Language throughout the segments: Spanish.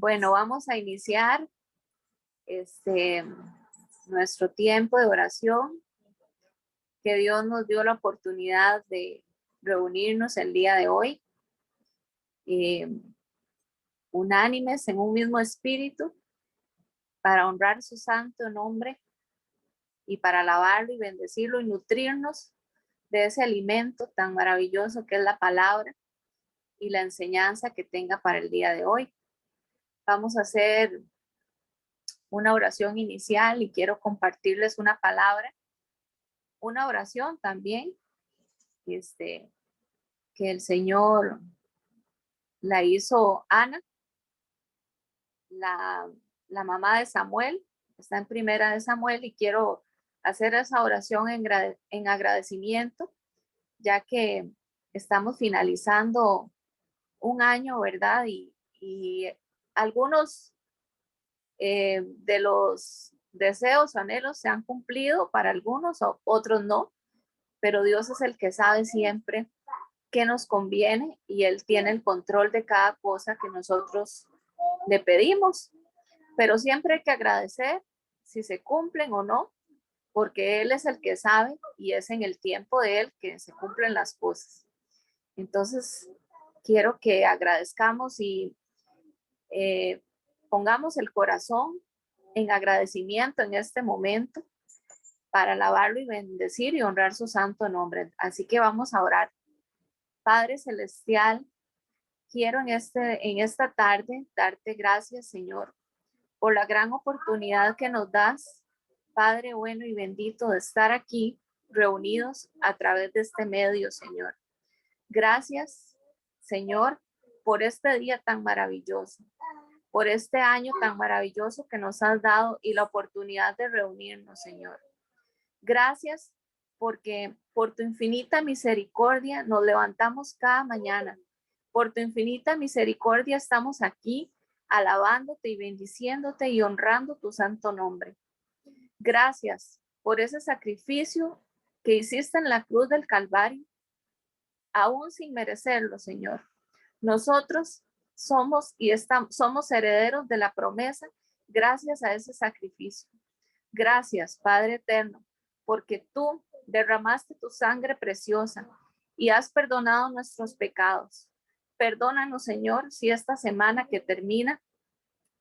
Bueno, vamos a iniciar nuestro tiempo de oración, que Dios nos dio la oportunidad de reunirnos el día de hoy, unánimes en un mismo espíritu, para honrar su santo nombre y para alabarlo y bendecirlo y nutrirnos de ese alimento tan maravilloso que es la palabra y la enseñanza que tenga para el día de hoy. Vamos a hacer una oración inicial y quiero compartirles una palabra, una oración también, que el Señor la hizo Ana, la mamá de Samuel, está en Primera de Samuel, y quiero hacer esa oración en agradecimiento, ya que estamos finalizando un año, ¿verdad? Y algunos de los deseos o anhelos se han cumplido para algunos, o otros no, pero Dios es el que sabe siempre qué nos conviene y Él tiene el control de cada cosa que nosotros le pedimos. Pero siempre hay que agradecer si se cumplen o no, porque Él es el que sabe y es en el tiempo de Él que se cumplen las cosas. Entonces, quiero que agradezcamos y pongamos el corazón en agradecimiento en este momento para alabarlo y bendecir y honrar su santo nombre. Así que vamos a orar. Padre Celestial, quiero en esta tarde darte gracias, Señor, por la gran oportunidad que nos das, Padre bueno y bendito, de estar aquí reunidos a través de este medio, Señor. Gracias, Señor, por este día tan maravilloso, por este año tan maravilloso que nos has dado y la oportunidad de reunirnos, Señor. Gracias porque por tu infinita misericordia nos levantamos cada mañana. Por tu infinita misericordia estamos aquí alabándote y bendiciéndote y honrando tu santo nombre. Gracias por ese sacrificio que hiciste en la cruz del Calvario, aún sin merecerlo, Señor. Nosotros somos herederos de la promesa gracias a ese sacrificio. Gracias, Padre eterno, porque tú derramaste tu sangre preciosa y has perdonado nuestros pecados. Perdónanos, Señor, si esta semana que termina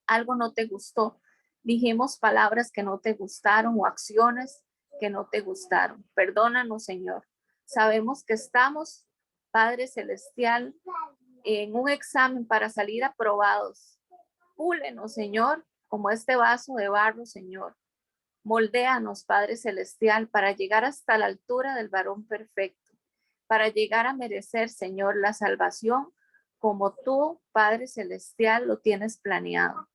algo no te gustó. Dijimos palabras que no te gustaron o acciones que no te gustaron. Perdónanos, Señor. Sabemos que estamos, Padre Celestial, en un examen para salir aprobados. Púlenos, Señor, como este vaso de barro, Señor. Moldéanos, Padre Celestial, para llegar hasta la altura del varón perfecto, para llegar a merecer, Señor, la salvación como tú, Padre Celestial, lo tienes planeado.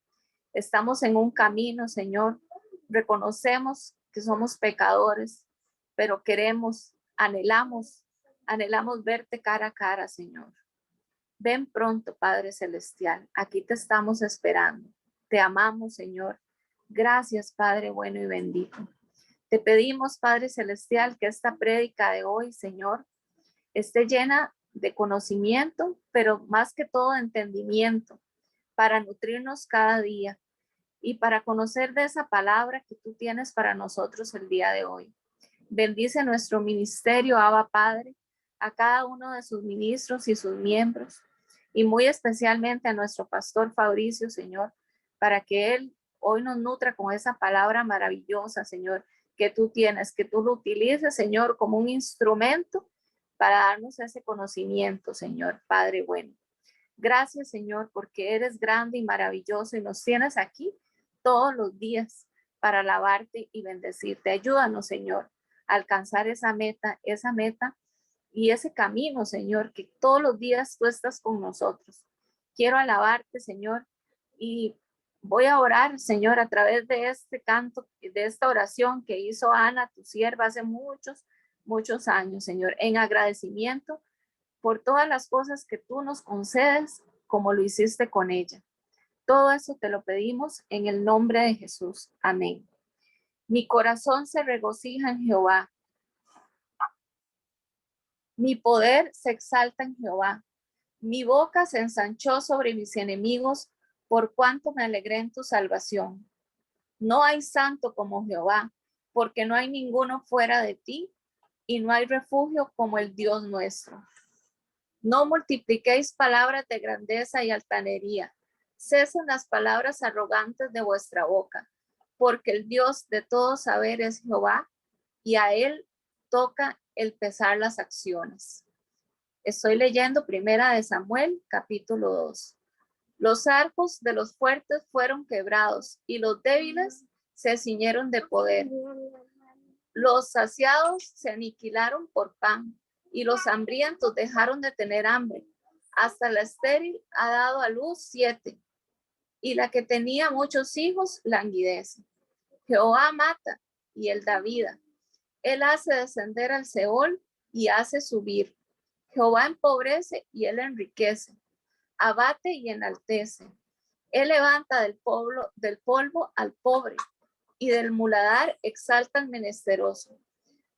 Estamos en un camino, Señor. Reconocemos que somos pecadores, pero anhelamos verte cara a cara, Señor. Ven pronto, Padre Celestial. Aquí te estamos esperando. Te amamos, Señor. Gracias, Padre bueno y bendito. Te pedimos, Padre Celestial, que esta prédica de hoy, Señor, esté llena de conocimiento, pero más que todo de entendimiento, para nutrirnos cada día y para conocer de esa palabra que tú tienes para nosotros el día de hoy. Bendice nuestro ministerio, Abba Padre, a cada uno de sus ministros y sus miembros, y muy especialmente a nuestro pastor Fabricio, Señor, para que él hoy nos nutra con esa palabra maravillosa, Señor, que tú tienes, que tú lo utilices, Señor, como un instrumento para darnos ese conocimiento, Señor, Padre bueno. Gracias, Señor, porque eres grande y maravilloso y nos tienes aquí todos los días para alabarte y bendecirte. Ayúdanos, Señor, a alcanzar esa meta y ese camino, Señor, que todos los días tú estás con nosotros. Quiero alabarte, Señor, y voy a orar, Señor, a través de este canto, de esta oración que hizo Ana, tu sierva, hace muchos años, Señor, en agradecimiento por todas las cosas que tú nos concedes, como lo hiciste con ella. Todo eso te lo pedimos en el nombre de Jesús. Amén. Mi corazón se regocija en Jehová. Mi poder se exalta en Jehová. Mi boca se ensanchó sobre mis enemigos por cuanto me alegré en tu salvación. No hay santo como Jehová, porque no hay ninguno fuera de ti, y no hay refugio como el Dios nuestro. No multipliquéis palabras de grandeza y altanería. Cesen las palabras arrogantes de vuestra boca, porque el Dios de todo saber es Jehová, y a él toca el pesar las acciones. Estoy leyendo Primera de Samuel, capítulo 2. Los arcos de los fuertes fueron quebrados, y los débiles se ciñeron de poder. Los saciados se aniquilaron por pan, y los hambrientos dejaron de tener hambre. Hasta la estéril ha dado a luz 7, y la que tenía muchos hijos languidece. Jehová mata, y él da vida. Él hace descender al Seol y hace subir. Jehová empobrece y él enriquece. Abate y enaltece. Él levanta del polvo al pobre, y del muladar exalta al menesteroso,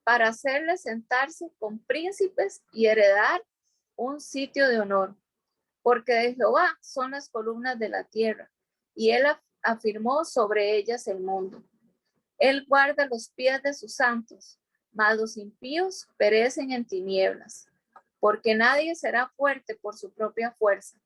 para hacerle sentarse con príncipes y heredar un sitio de honor. Porque de Jehová son las columnas de la tierra, y él afirmó sobre ellas el mundo. Él guarda los pies de sus santos, mas los impíos perecen en tinieblas, porque nadie será fuerte por su propia fuerza.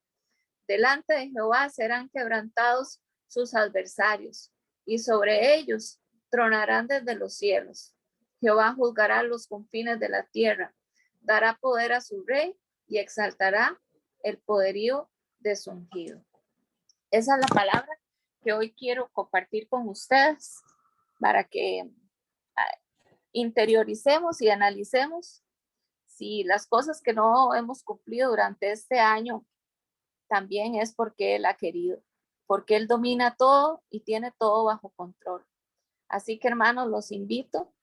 Delante de Jehová serán quebrantados sus adversarios, y sobre ellos tronarán desde los cielos. Jehová juzgará los confines de la tierra, dará poder a su rey y exaltará el poderío de su ungido. Esa es la palabra que hoy quiero compartir con ustedes para que interioricemos y analicemos si las cosas que no hemos cumplido durante este año también es porque Él ha querido, porque Él domina todo y tiene todo bajo control. Así que, hermanos, los invito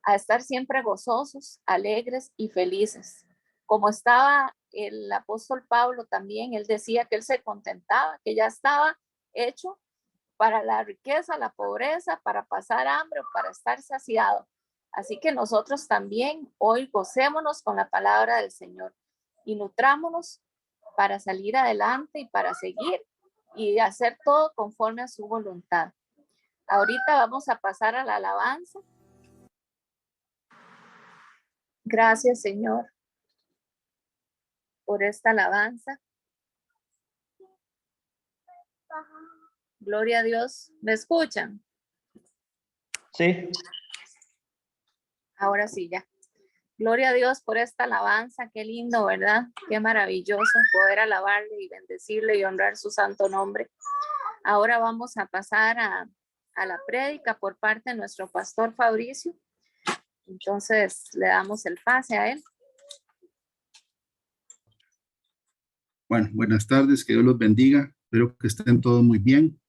a estar siempre gozosos, alegres y felices. Como estaba el apóstol Pablo también, él decía que él se contentaba, que ya estaba hecho para la riqueza, la pobreza, para pasar hambre o para estar saciado. Así que nosotros también hoy gocémonos con la palabra del Señor y nutrámonos para salir adelante y para seguir y hacer todo conforme a su voluntad. Ahorita vamos a pasar a la alabanza. Gracias, Señor, por esta alabanza. Gloria a Dios. ¿Me escuchan? Sí. Ahora sí, ya. Gloria a Dios por esta alabanza. Qué lindo, ¿verdad? Qué maravilloso poder alabarle y bendecirle y honrar su santo nombre. Ahora vamos a pasar a la prédica por parte de nuestro pastor Fabricio. Entonces le damos el pase a él. Bueno, buenas tardes, que Dios los bendiga. Espero que estén todos muy bien.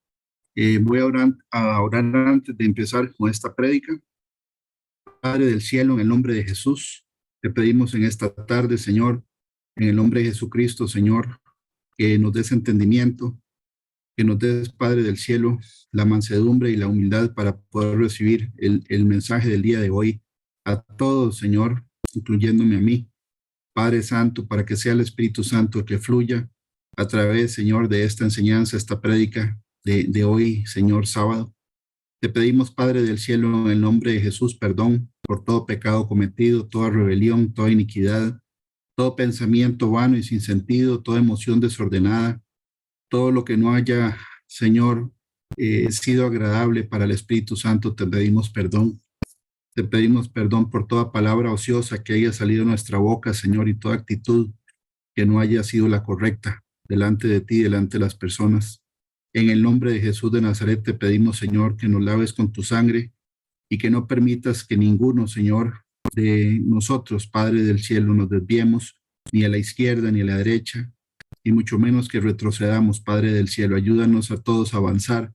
Voy a orar antes de empezar con esta prédica. Padre del cielo, en el nombre de Jesús, te pedimos en esta tarde, Señor, en el nombre de Jesucristo, Señor, que nos des entendimiento, que nos des, Padre del cielo, la mansedumbre y la humildad para poder recibir el mensaje del día de hoy a todos, Señor, incluyéndome a mí. Padre Santo, para que sea el Espíritu Santo el que fluya a través, Señor, de esta enseñanza, esta prédica de hoy, Señor, sábado. Te pedimos, Padre del cielo, en el nombre de Jesús, perdón por todo pecado cometido, toda rebelión, toda iniquidad, todo pensamiento vano y sin sentido, toda emoción desordenada, todo lo que no haya, Señor, sido agradable para el Espíritu Santo, te pedimos perdón. Te pedimos perdón por toda palabra ociosa que haya salido de nuestra boca, Señor, y toda actitud que no haya sido la correcta delante de ti, delante de las personas. En el nombre de Jesús de Nazaret te pedimos, Señor, que nos laves con tu sangre y que no permitas que ninguno, Señor, de nosotros, Padre del cielo, nos desviemos ni a la izquierda ni a la derecha, y mucho menos que retrocedamos, Padre del cielo. Ayúdanos a todos a avanzar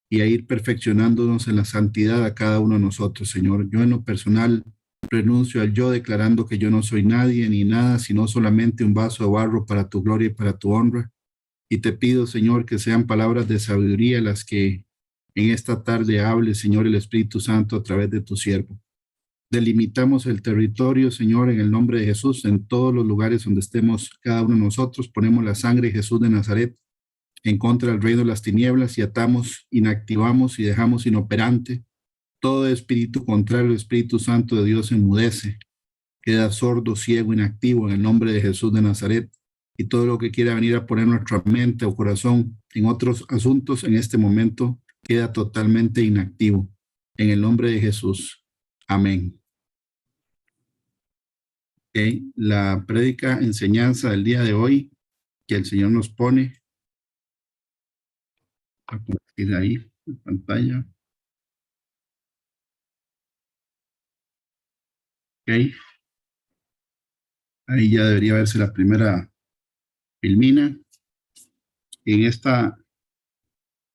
y a ir perfeccionándonos en la santidad a cada uno de nosotros, Señor. Yo en lo personal renuncio al yo, declarando que yo no soy nadie ni nada, sino solamente un vaso de barro para tu gloria y para tu honra. Y te pido, Señor, que sean palabras de sabiduría las que en esta tarde hable, Señor, el Espíritu Santo a través de tu siervo. Delimitamos el territorio, Señor, en el nombre de Jesús, en todos los lugares donde estemos cada uno de nosotros. Ponemos la sangre de Jesús de Nazaret en contra del reino de las tinieblas y atamos, inactivamos y dejamos inoperante todo espíritu contrario al Espíritu Santo de Dios. Enmudece, queda sordo, ciego, inactivo en el nombre de Jesús de Nazaret. Y todo lo que quiera venir a poner nuestra mente o corazón en otros asuntos en este momento queda totalmente inactivo en el nombre de Jesús. Amén. Okay. La prédica enseñanza del día de hoy que el Señor nos pone, a compartir ahí en pantalla. Ok. Ahí ya debería verse la primera filmina. En esta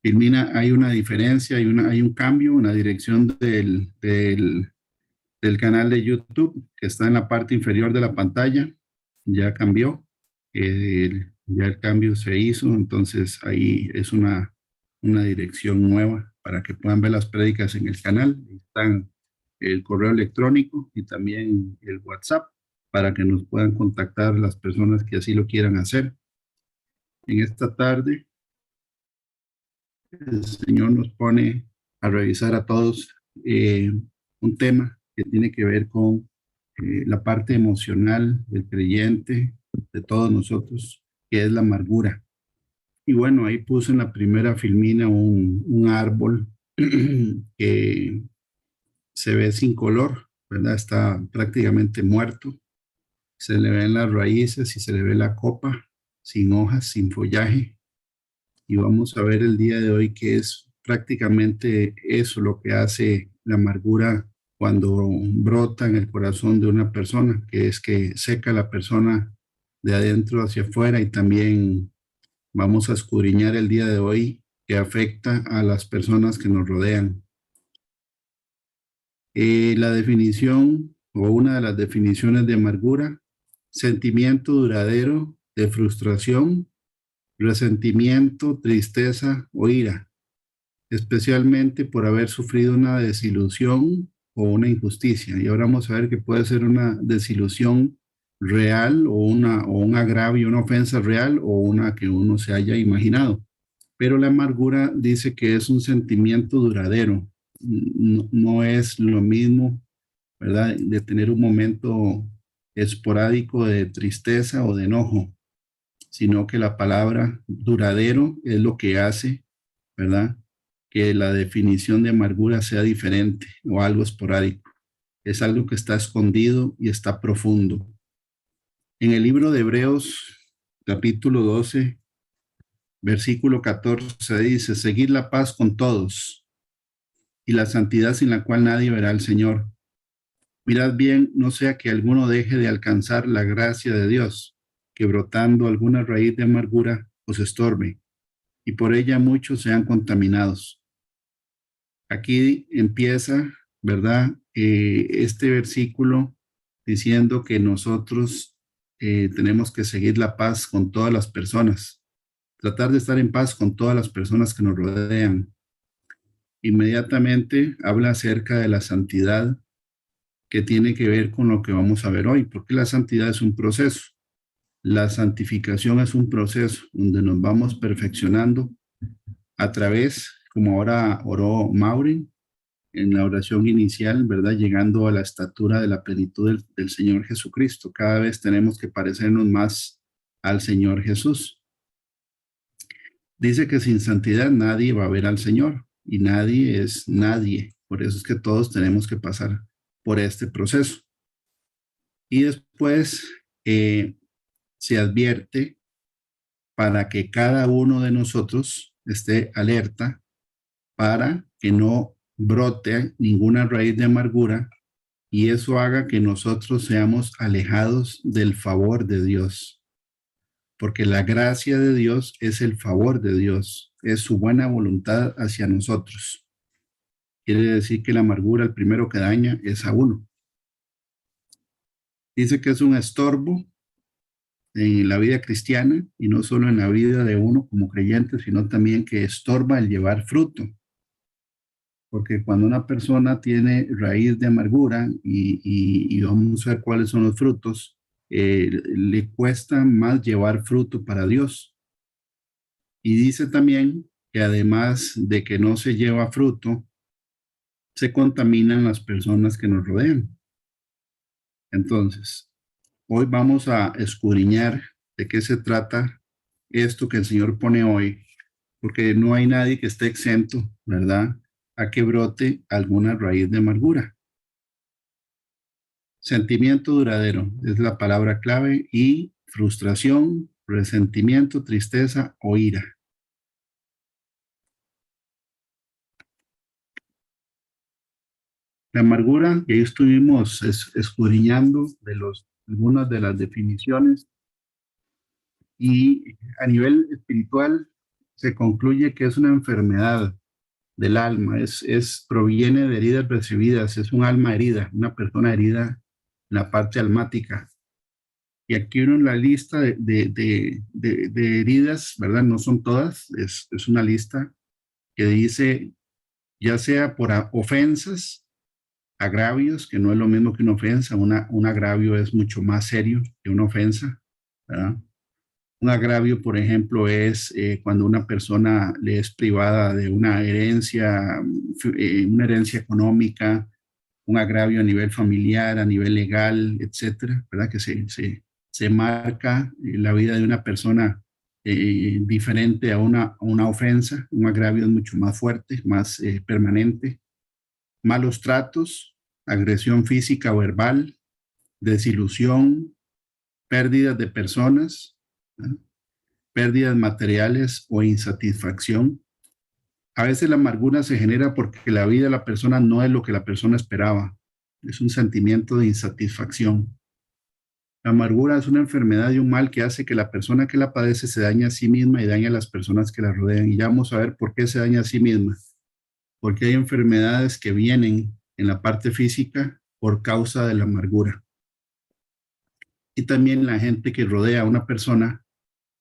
filmina hay una diferencia, hay un cambio, una dirección del canal de YouTube que está en la parte inferior de la pantalla. Ya cambió. Ya el cambio se hizo, entonces ahí es una dirección nueva para que puedan ver las prédicas en el canal. Están el correo electrónico y también el WhatsApp para que nos puedan contactar las personas que así lo quieran hacer. En esta tarde, el Señor nos pone a revisar a todos un tema que tiene que ver con la parte emocional del creyente, de todos nosotros, que es la amargura. Y bueno, ahí puse en la primera filmina un árbol que se ve sin color, ¿verdad? Está prácticamente muerto. Se le ven las raíces y se le ve la copa, sin hojas, sin follaje. Y vamos a ver el día de hoy que es prácticamente eso lo que hace la amargura cuando brota en el corazón de una persona, que es que seca a la persona de adentro hacia afuera. Y también vamos a escudriñar el día de hoy que afecta a las personas que nos rodean. La definición o una de las definiciones de amargura: sentimiento duradero de frustración, resentimiento, tristeza o ira, especialmente por haber sufrido una desilusión o una injusticia. Y ahora vamos a ver que puede ser una desilusión real o un agravio, una ofensa real o una que uno se haya imaginado. Pero la amargura dice que es un sentimiento duradero. No es lo mismo, ¿verdad?, de tener un momento esporádico de tristeza o de enojo, sino que la palabra duradero es lo que hace, ¿verdad?, que la definición de amargura sea diferente o algo esporádico. Es algo que está escondido y está profundo. En el libro de Hebreos, capítulo 12, versículo 14, dice: seguid la paz con todos y la santidad, sin la cual nadie verá al Señor. Mirad bien, no sea que alguno deje de alcanzar la gracia de Dios, que brotando alguna raíz de amargura os estorbe, y por ella muchos sean contaminados. Aquí empieza, ¿verdad?, este versículo diciendo que nosotros tenemos que seguir la paz con todas las personas, tratar de estar en paz con todas las personas que nos rodean. Inmediatamente habla acerca de la santidad, que tiene que ver con lo que vamos a ver hoy, porque la santidad es un proceso. La santificación es un proceso donde nos vamos perfeccionando a través, como ahora oró Maureen en la oración inicial, ¿verdad?, llegando a la estatura de la plenitud del Señor Jesucristo. Cada vez tenemos que parecernos más al Señor Jesús. Dice que sin santidad nadie va a ver al Señor, y nadie es nadie. Por eso es que todos tenemos que pasar por este proceso. Y después se advierte para que cada uno de nosotros esté alerta para que no brote ninguna raíz de amargura y eso haga que nosotros seamos alejados del favor de Dios. Porque la gracia de Dios es el favor de Dios, es su buena voluntad hacia nosotros. Quiere decir que la amargura, el primero que daña es a uno. Dice que es un estorbo en la vida cristiana y no solo en la vida de uno como creyente, sino también que estorba el llevar fruto. Porque cuando una persona tiene raíz de amargura y vamos a ver cuáles son los frutos, le cuesta más llevar fruto para Dios. Y dice también que además de que no se lleva fruto, se contaminan las personas que nos rodean. Entonces, hoy vamos a escudriñar de qué se trata esto que el Señor pone hoy, porque no hay nadie que esté exento, ¿verdad?, a que brote alguna raíz de amargura. Sentimiento duradero es la palabra clave, y frustración, resentimiento, tristeza o ira. La amargura, que ahí estuvimos escudriñando algunas de las definiciones, y a nivel espiritual se concluye que es una enfermedad del alma, proviene de heridas recibidas, es un alma herida, una persona herida en la parte almática. Y aquí uno en la lista de heridas, ¿verdad? No son todas, es una lista que dice, ya sea por ofensas, agravios, que no es lo mismo que una ofensa, un agravio es mucho más serio que una ofensa, ¿verdad? Un agravio, por ejemplo, es cuando una persona le es privada de una herencia económica, un agravio a nivel familiar, a nivel legal, etcétera, ¿verdad? Que se marca la vida de una persona diferente a una ofensa. Un agravio es mucho más fuerte, más permanente. Malos tratos, agresión física o verbal, desilusión, pérdidas de personas, ¿verdad?, pérdidas materiales o insatisfacción. A veces la amargura se genera porque la vida de la persona no es lo que la persona esperaba. Es un sentimiento de insatisfacción. La amargura es una enfermedad y un mal que hace que la persona que la padece se dañe a sí misma y dañe a las personas que la rodean. Y ya vamos a ver por qué se daña a sí misma. Porque hay enfermedades que vienen en la parte física por causa de la amargura. Y también la gente que rodea a una persona,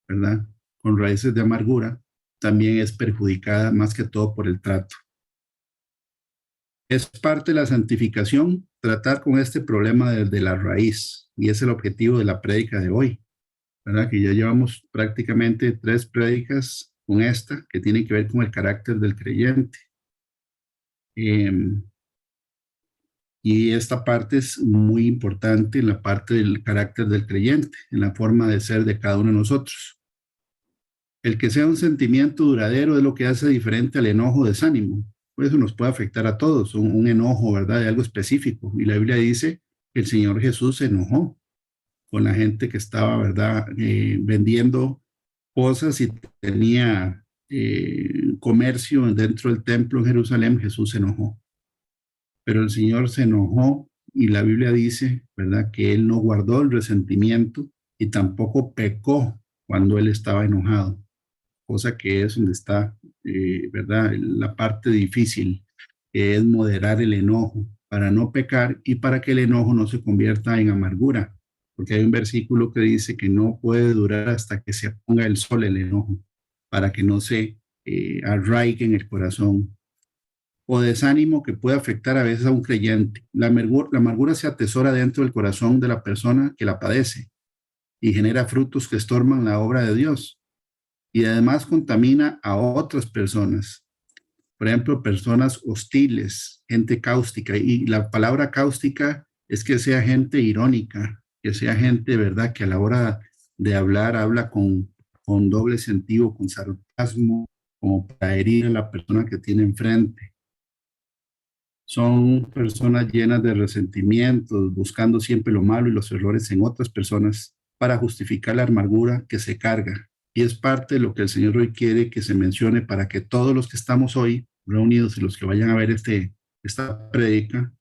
¿verdad?, con raíces de amargura, también es perjudicada más que todo por el trato. Es parte de la santificación tratar con este problema desde la raíz, y es el objetivo de la prédica de hoy, ¿verdad? Que ya llevamos prácticamente 3 prédicas con esta, que tiene que ver con el carácter del creyente. Y esta parte es muy importante en la parte del carácter del creyente, en la forma de ser de cada uno de nosotros. El que sea un sentimiento duradero es lo que hace diferente al enojo o desánimo. Por eso nos puede afectar a todos, un enojo, ¿verdad?, de algo específico. Y la Biblia dice que el Señor Jesús se enojó con la gente que estaba, ¿verdad?, vendiendo cosas y tenía comercio dentro del templo en Jerusalén. Jesús se enojó. Pero el Señor se enojó y la Biblia dice, ¿verdad?, que Él no guardó el resentimiento y tampoco pecó cuando Él estaba enojado. Cosa que es donde está, ¿verdad?, la parte difícil, que es moderar el enojo para no pecar y para que el enojo no se convierta en amargura. Porque hay un versículo que dice que no puede durar hasta que se ponga el sol el enojo, para que no se arraigue en el corazón. O desánimo que puede afectar a veces a un creyente. La amargura se atesora dentro del corazón de la persona que la padece y genera frutos que estorban la obra de Dios. Y además contamina a otras personas. Por ejemplo, personas hostiles, gente cáustica. Y la palabra cáustica es que sea gente irónica, que sea gente, ¿verdad?, que a la hora de hablar habla con doble sentido, con sarcasmo, como para herir a la persona que tiene enfrente. Son personas llenas de resentimientos, buscando siempre lo malo y los errores en otras personas para justificar la amargura que se carga. Y es parte de lo que el Señor hoy quiere que se mencione para que todos los que estamos hoy reunidos y los que vayan a ver esta prédica,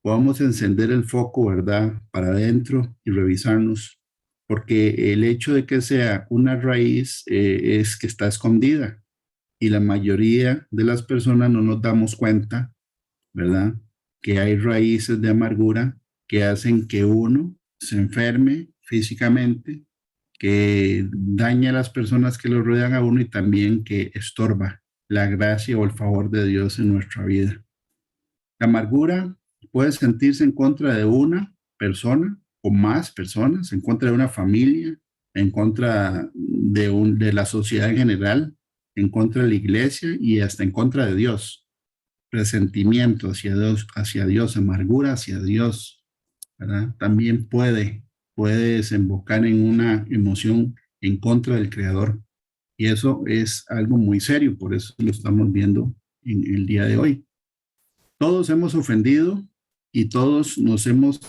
podamos encender el foco, ¿verdad?, para adentro y revisarnos. Porque el hecho de que sea una raíz es que está escondida. Y la mayoría de las personas no nos damos cuenta, ¿verdad?, que hay raíces de amargura que hacen que uno se enferme físicamente, que daña a las personas que lo rodean a uno y también que estorba la gracia o el favor de Dios en nuestra vida. La amargura puede sentirse en contra de una persona o más personas, en contra de una familia, en contra de la sociedad en general, en contra de la iglesia y hasta en contra de Dios. Resentimiento hacia Dios, amargura hacia Dios, ¿verdad? También puede desembocar en una emoción en contra del Creador. Y eso es algo muy serio, por eso lo estamos viendo en el día de hoy. Todos hemos ofendido y todos hemos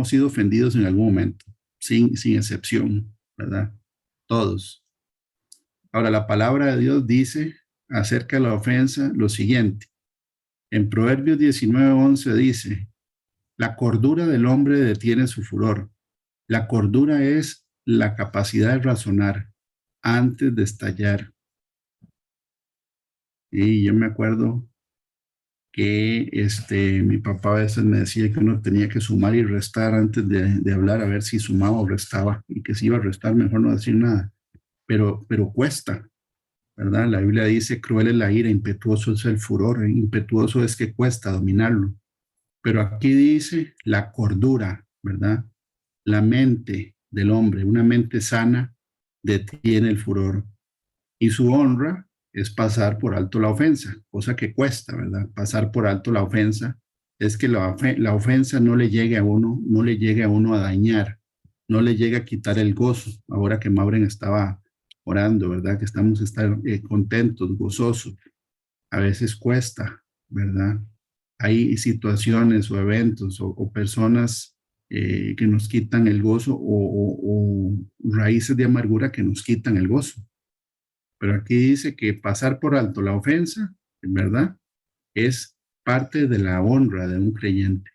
sido ofendidos en algún momento, sin excepción, ¿verdad? Todos. Ahora, la palabra de Dios dice acerca de la ofensa lo siguiente. En Proverbios 19:11 dice, la cordura del hombre detiene su furor. La cordura es la capacidad de razonar antes de estallar. Y yo me acuerdo que mi papá a veces me decía que uno tenía que sumar y restar antes de hablar, a ver si sumaba o restaba, y que si iba a restar mejor no decir nada. Pero cuesta, ¿verdad? La Biblia dice, cruel es la ira, impetuoso es el furor, impetuoso es que cuesta dominarlo. Pero aquí dice la cordura, ¿verdad? La mente del hombre, una mente sana, detiene el furor. Y su honra es pasar por alto la ofensa, cosa que cuesta, ¿verdad? Pasar por alto la ofensa es que la ofensa no le llegue a uno, no le llegue a uno a dañar, no le llegue a quitar el gozo. Ahora que Mauren estaba orando, ¿verdad? Que estamos contentos, gozosos. A veces cuesta, ¿verdad? Hay situaciones o eventos o personas que nos quitan el gozo o raíces de amargura que nos quitan el gozo. Pero aquí dice que pasar por alto la ofensa, en verdad, es parte de la honra de un creyente.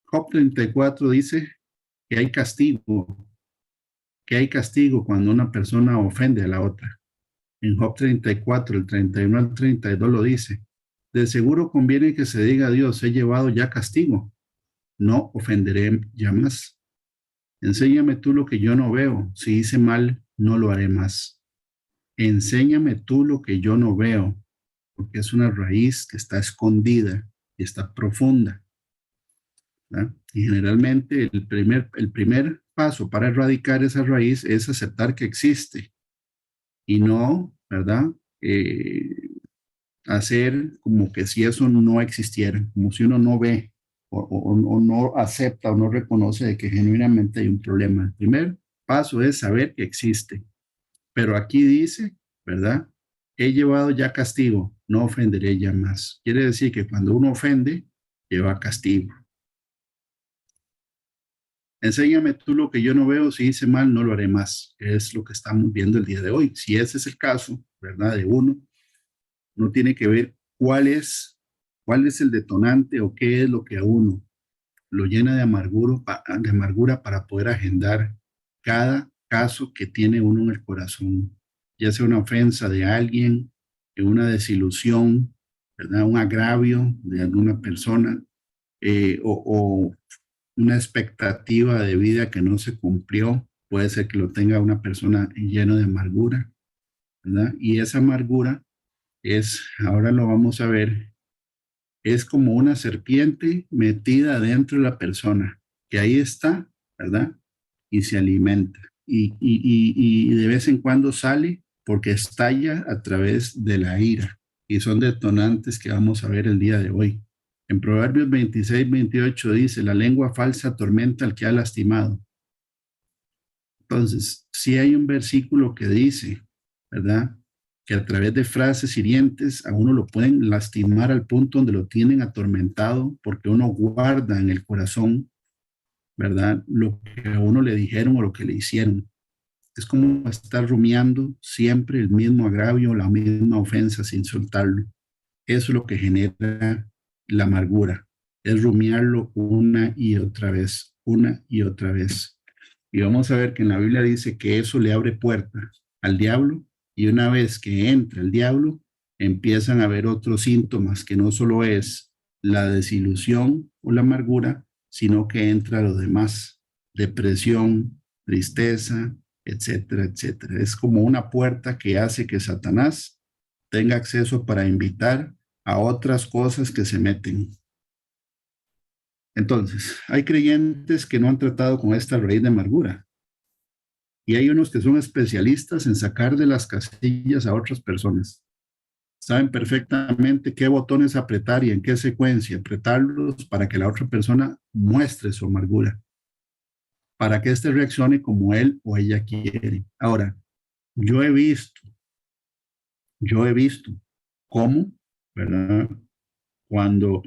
Job 34 dice que hay castigo cuando una persona ofende a la otra. En Job 34, el 31 al 32 lo dice. De seguro conviene que se diga a Dios, he llevado ya castigo, no ofenderé ya más. Enséñame tú lo que yo no veo, si hice mal, no lo haré más. Enséñame tú lo que yo no veo, porque es una raíz que está escondida y está profunda, ¿verdad? Y generalmente el primer paso para erradicar esa raíz es aceptar que existe y no, ¿verdad? Hacer como que si eso no existiera, como si uno no ve o no acepta o no reconoce de que genuinamente hay un problema. El primer paso es saber que existe. Pero aquí dice, ¿verdad? He llevado ya castigo, no ofenderé ya más. Quiere decir que cuando uno ofende, lleva castigo. Enséñame tú lo que yo no veo, si hice mal, no lo haré más. Es lo que estamos viendo el día de hoy. Si ese es el caso, ¿verdad? De uno, no tiene que ver cuál es el detonante o qué es lo que a uno lo llena de amargura para poder agendar cada caso que tiene uno en el corazón, ya sea una ofensa de alguien, una desilusión, ¿verdad? Un agravio de alguna persona o una expectativa de vida que no se cumplió, puede ser que lo tenga una persona llena de amargura, ¿verdad? Y esa amargura ahora lo vamos a ver, es como una serpiente metida dentro de la persona, que ahí está, ¿verdad? Y se alimenta. Y de vez en cuando sale porque estalla a través de la ira. Y son detonantes que vamos a ver el día de hoy. En Proverbios 26-28 dice, la lengua falsa atormenta al que ha lastimado. Entonces, si hay un versículo que dice, ¿verdad? Que a través de frases hirientes a uno lo pueden lastimar al punto donde lo tienen atormentado porque uno guarda en el corazón, ¿verdad? Lo que a uno le dijeron o lo que le hicieron. Es como estar rumiando siempre el mismo agravio, la misma ofensa sin soltarlo. Eso es lo que genera la amargura. Es rumiarlo una y otra vez, una y otra vez. Y vamos a ver que en la Biblia dice que eso le abre puertas al diablo y una vez que entra el diablo, empiezan a haber otros síntomas que no solo es la desilusión o la amargura, sino que entra lo demás, depresión, tristeza, etcétera, etcétera. Es como una puerta que hace que Satanás tenga acceso para invitar a otras cosas que se meten. Entonces, hay creyentes que no han tratado con esta raíz de amargura. Y hay unos que son especialistas en sacar de las casillas a otras personas. Saben perfectamente qué botones apretar y en qué secuencia apretarlos para que la otra persona muestre su amargura, para que éste reaccione como él o ella quiere. Ahora, yo he visto cómo, ¿verdad? Cuando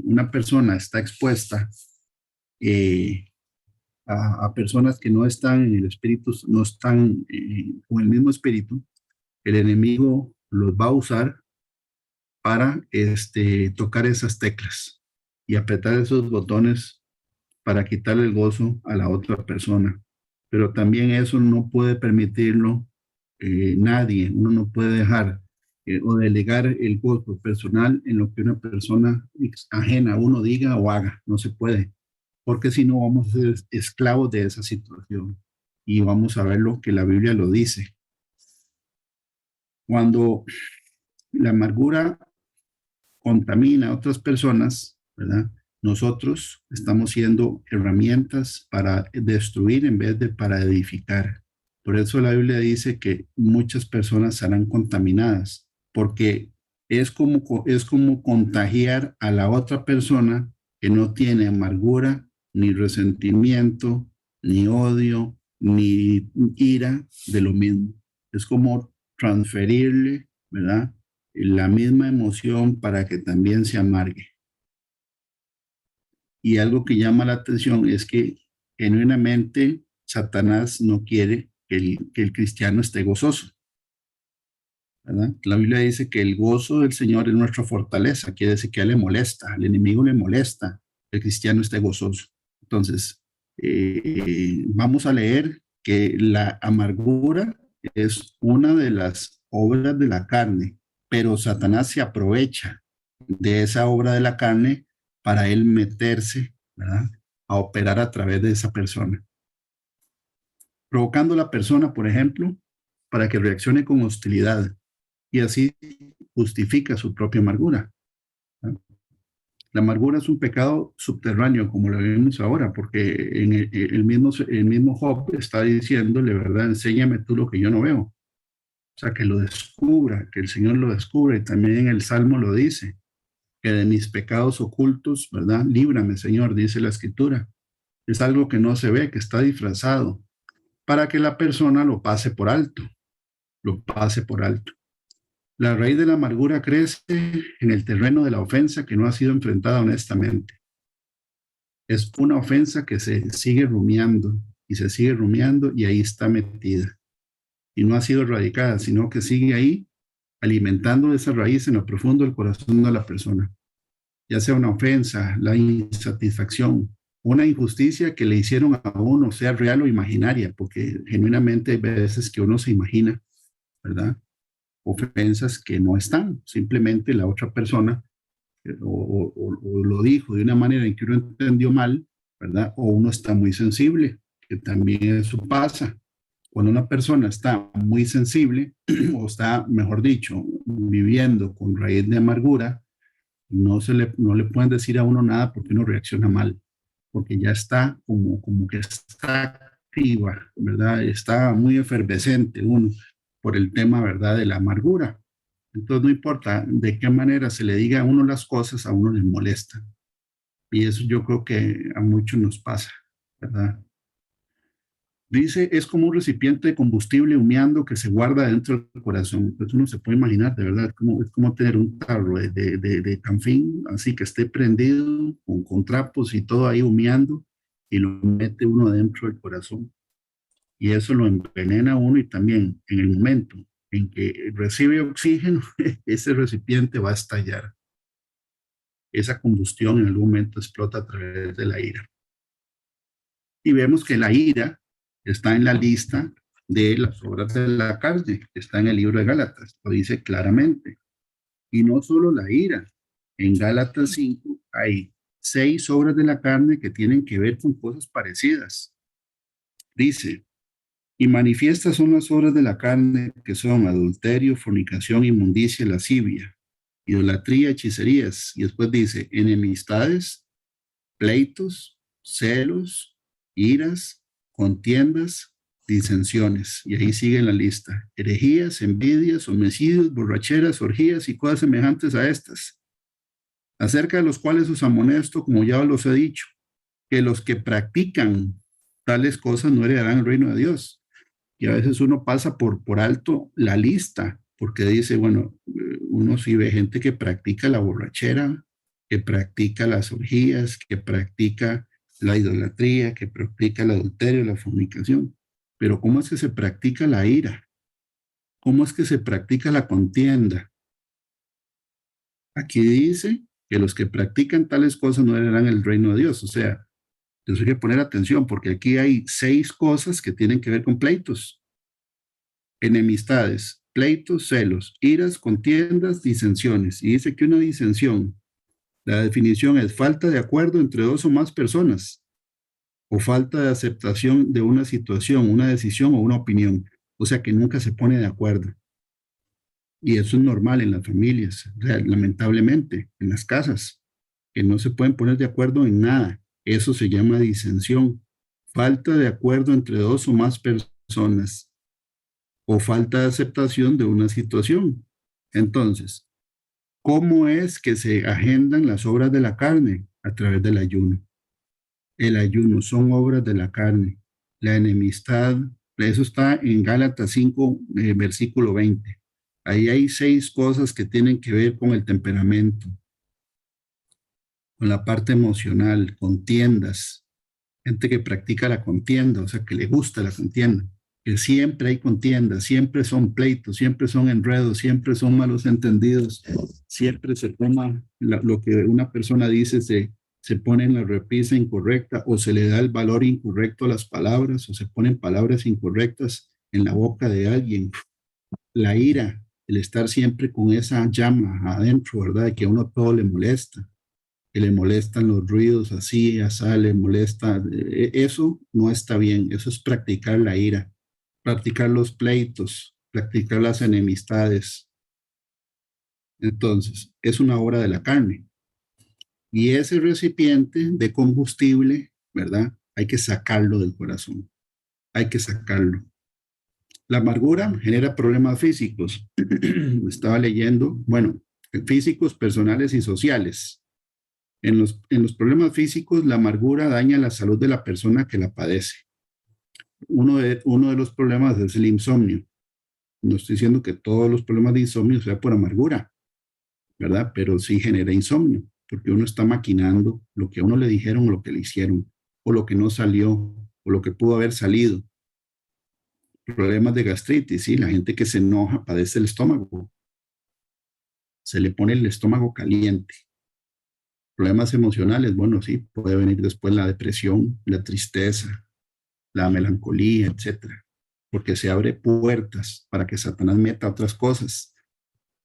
una persona está expuesta eh, a personas que no están en el espíritu, no están con el mismo espíritu, el enemigo los va a usar para tocar esas teclas y apretar esos botones para quitarle el gozo a la otra persona. Pero también eso no puede permitirlo nadie. Uno no puede dejar o delegar el gozo personal en lo que una persona ajena a uno diga o haga. No se puede, porque si no vamos a ser esclavos de esa situación. Y vamos a ver lo que la Biblia lo dice. Cuando la amargura contamina a otras personas, ¿verdad? Nosotros estamos siendo herramientas para destruir en vez de para edificar. Por eso la Biblia dice que muchas personas serán contaminadas, porque es como contagiar a la otra persona que no tiene amargura, ni resentimiento, ni odio, ni ira de lo mismo. Es como transferirle, ¿verdad? La misma emoción para que también se amargue. Y algo que llama la atención es que genuinamente Satanás no quiere que el cristiano esté gozoso, ¿verdad? La Biblia dice que el gozo del Señor es nuestra fortaleza, quiere decir que a él le molesta, al enemigo le molesta que el cristiano esté gozoso. Entonces, vamos a leer que la amargura es una de las obras de la carne, pero Satanás se aprovecha de esa obra de la carne para él meterse, ¿verdad? A operar a través de esa persona, provocando a la persona, por ejemplo, para que reaccione con hostilidad y así justifica su propia amargura, ¿no? La amargura es un pecado subterráneo, como lo vemos ahora, porque en el mismo Job está diciéndole, ¿verdad? Enséñame tú lo que yo no veo. O sea, que lo descubra, que el Señor lo descubra. Y también en el Salmo lo dice, que de mis pecados ocultos, ¿verdad? Líbrame, Señor, dice la Escritura. Es algo que no se ve, que está disfrazado, para que la persona lo pase por alto, lo pase por alto. La raíz de la amargura crece en el terreno de la ofensa que no ha sido enfrentada honestamente. Es una ofensa que se sigue rumiando y se sigue rumiando y ahí está metida. Y no ha sido erradicada, sino que sigue ahí alimentando esa raíz en lo profundo del corazón de la persona. Ya sea una ofensa, la insatisfacción, una injusticia que le hicieron a uno, sea real o imaginaria, porque genuinamente hay veces que uno se imagina, ¿verdad? Ofensas que no están, simplemente la otra persona o lo dijo de una manera en que uno entendió mal, ¿verdad? O uno está muy sensible, que también eso pasa. Cuando una persona está muy sensible o está, mejor dicho, viviendo con raíz de amargura, no le pueden decir a uno nada porque uno reacciona mal, porque ya está como que está activa, ¿verdad? Está muy efervescente uno por el tema, ¿verdad? De la amargura. Entonces no importa de qué manera se le diga a uno las cosas, a uno les molesta. Y eso yo creo que a muchos nos pasa, ¿verdad? Dice, es como un recipiente de combustible humeando que se guarda dentro del corazón. Entonces uno se puede imaginar, de verdad, es como tener un tarro de canfín, así que esté prendido con trapos y todo ahí humeando y lo mete uno dentro del corazón. Y eso lo envenena a uno y también en el momento en que recibe oxígeno, ese recipiente va a estallar. Esa combustión en algún momento explota a través de la ira. Y vemos que la ira está en la lista de las obras de la carne, que está en el libro de Gálatas, lo dice claramente. Y no solo la ira, en Gálatas 5 hay 6 obras de la carne que tienen que ver con cosas parecidas. Dice, y manifiestas son las obras de la carne que son adulterio, fornicación, inmundicia, lascivia, idolatría, hechicerías. Y después dice, enemistades, pleitos, celos, iras, contiendas, disensiones. Y ahí sigue la lista. Herejías, envidias, homicidios, borracheras, orgías y cosas semejantes a estas, acerca de los cuales os amonesto, como ya os los he dicho, que los que practican tales cosas no heredarán el reino de Dios. Y a veces uno pasa por alto la lista, porque dice, bueno, uno sí ve gente que practica la borrachera, que practica las orgías, que practica la idolatría, que practica el adulterio, la fornicación. Pero ¿cómo es que se practica la ira? ¿Cómo es que se practica la contienda? Aquí dice que los que practican tales cosas no heredarán el reino de Dios. O sea, entonces hay que poner atención porque aquí hay 6 cosas que tienen que ver con pleitos. Enemistades, pleitos, celos, iras, contiendas, disensiones. Y dice que una disensión, la definición es falta de acuerdo entre 2 o más personas o falta de aceptación de una situación, una decisión o una opinión. O sea que nunca se pone de acuerdo. Y eso es normal en las familias, o sea, lamentablemente, en las casas, que no se pueden poner de acuerdo en nada. Eso se llama disensión. Falta de acuerdo entre 2 o más personas o falta de aceptación de una situación. Entonces, ¿cómo es que se agendan las obras de la carne? A través del ayuno. El ayuno son obras de la carne. La enemistad, eso está en Gálatas 5, versículo 20. Ahí hay 6 cosas que tienen que ver con el temperamento, con la parte emocional, contiendas. Gente que practica la contienda, o sea, que le gusta la contienda. Que siempre hay contiendas, siempre son pleitos, siempre son enredos, siempre son malos entendidos, siempre se toma lo que una persona dice, se pone en la repisa incorrecta o se le da el valor incorrecto a las palabras o se ponen palabras incorrectas en la boca de alguien. La ira, el estar siempre con esa llama adentro, ¿verdad? Que a uno todo le molesta, que le molestan los ruidos así, así, le molesta. Eso no está bien, eso es practicar la ira, practicar los pleitos, practicar las enemistades. Entonces, es una obra de la carne. Y ese recipiente de combustible, ¿verdad? Hay que sacarlo del corazón. Hay que sacarlo. La amargura genera problemas físicos. Estaba leyendo, bueno, físicos, personales y sociales. En los problemas físicos, la amargura daña la salud de la persona que la padece. Uno de los problemas es el insomnio. No estoy diciendo que todos los problemas de insomnio sean por amargura, ¿verdad? Pero sí genera insomnio, porque uno está maquinando lo que a uno le dijeron o lo que le hicieron, o lo que no salió, o lo que pudo haber salido. Problemas de gastritis, sí, la gente que se enoja padece el estómago. Se le pone el estómago caliente. Problemas emocionales, bueno, sí, puede venir después la depresión, la tristeza, la melancolía, etcétera, porque se abre puertas para que Satanás meta otras cosas.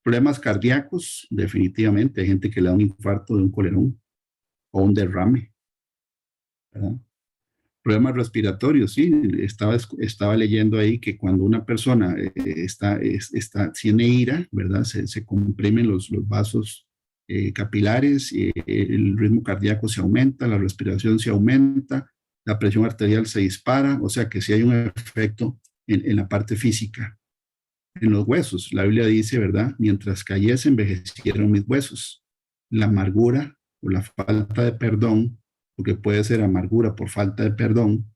Problemas cardíacos, definitivamente, hay gente que le da un infarto de un colerón o un derrame, ¿verdad? Problemas respiratorios, sí, estaba leyendo ahí que cuando una persona tiene ira, ¿verdad? Se comprimen los vasos capilares, el ritmo cardíaco se aumenta, la respiración se aumenta, la presión arterial se dispara, o sea que sí hay un efecto en la parte física. En los huesos, la Biblia dice, ¿verdad? Mientras cayese, envejecieron mis huesos. La amargura o la falta de perdón, porque puede ser amargura por falta de perdón,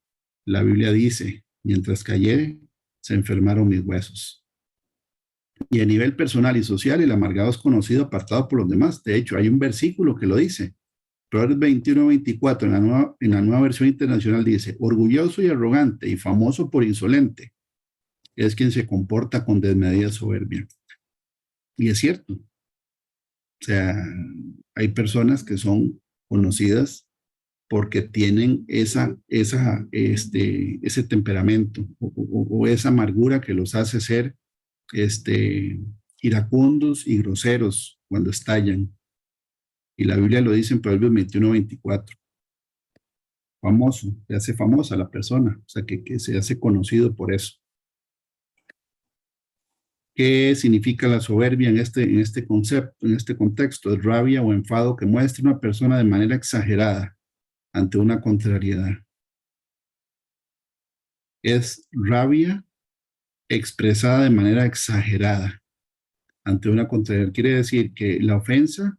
la Biblia dice, mientras cayere, se enfermaron mis huesos. Y a nivel personal y social, el amargado es conocido apartado por los demás. De hecho, hay un versículo que lo dice. Proverbios 21-24, en la nueva versión internacional dice, orgulloso y arrogante y famoso por insolente es quien se comporta con desmedida soberbia. Y es cierto. O sea, hay personas que son conocidas porque tienen ese temperamento o esa amargura que los hace ser iracundos y groseros cuando estallan. Y la Biblia lo dice en Proverbios 21-24. Famoso, se hace famosa la persona, o sea, que se hace conocido por eso. ¿Qué significa la soberbia en este concepto, en este contexto? Es rabia o enfado que muestra una persona de manera exagerada ante una contrariedad. Es rabia expresada de manera exagerada ante una contrariedad. Quiere decir que la ofensa,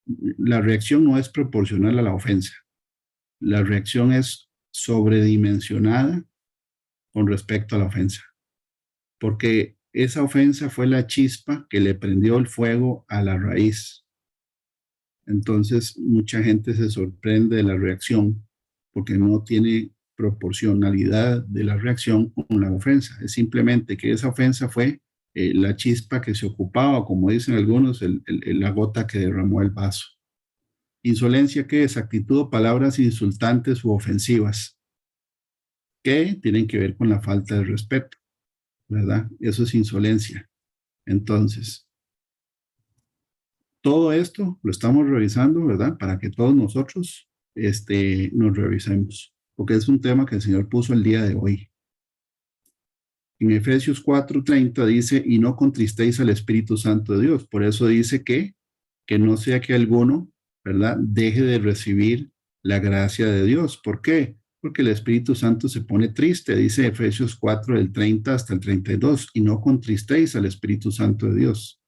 la reacción no es proporcional a la ofensa. La reacción es sobredimensionada con respecto a la ofensa. Porque esa ofensa fue la chispa que le prendió el fuego a la raíz. Entonces, mucha gente se sorprende de la reacción porque no tiene proporcionalidad de la reacción con la ofensa. Es simplemente que esa ofensa fue la chispa que se ocupaba, como dicen algunos, la gota que derramó el vaso. Insolencia, ¿qué es? Actitud o palabras insultantes u ofensivas que tienen que ver con la falta de respeto, ¿verdad? Eso es insolencia. Entonces, todo esto lo estamos revisando, ¿verdad? Para que todos nosotros nos revisemos, porque es un tema que el Señor puso el día de hoy. En Efesios 4:30 dice, y no contristéis al Espíritu Santo de Dios. Por eso dice que no sea que alguno, ¿verdad?, deje de recibir la gracia de Dios. ¿Por qué? Porque el Espíritu Santo se pone triste, dice Efesios 4, del 30 hasta el 32, y no contristéis al Espíritu Santo de Dios,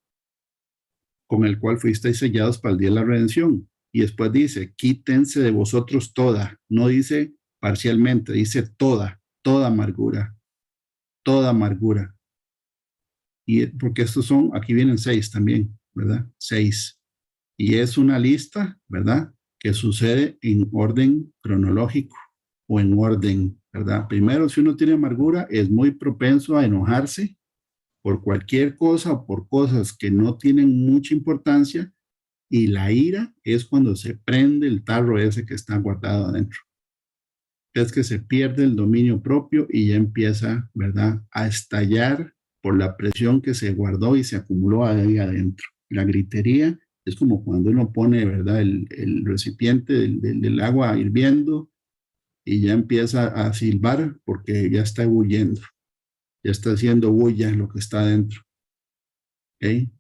con el cual fuisteis sellados para el día de la redención. Y después dice, quítense de vosotros toda, no dice parcialmente, dice toda amargura, toda amargura. Y porque estos son, aquí vienen 6 también, ¿verdad? 6. Y es una lista, ¿verdad?, que sucede en orden cronológico o en orden, ¿verdad? Primero, si uno tiene amargura, es muy propenso a enojarse por cualquier cosa o por cosas que no tienen mucha importancia, y la ira es cuando se prende el tarro ese que está guardado adentro. Es que se pierde el dominio propio y ya empieza, ¿verdad?, a estallar por la presión que se guardó y se acumuló ahí adentro. La gritería es como cuando uno pone, ¿verdad?, el recipiente del agua hirviendo y ya empieza a silbar porque ya está ebulliendo, ya está haciendo bulla en lo que está adentro. ¿Ok?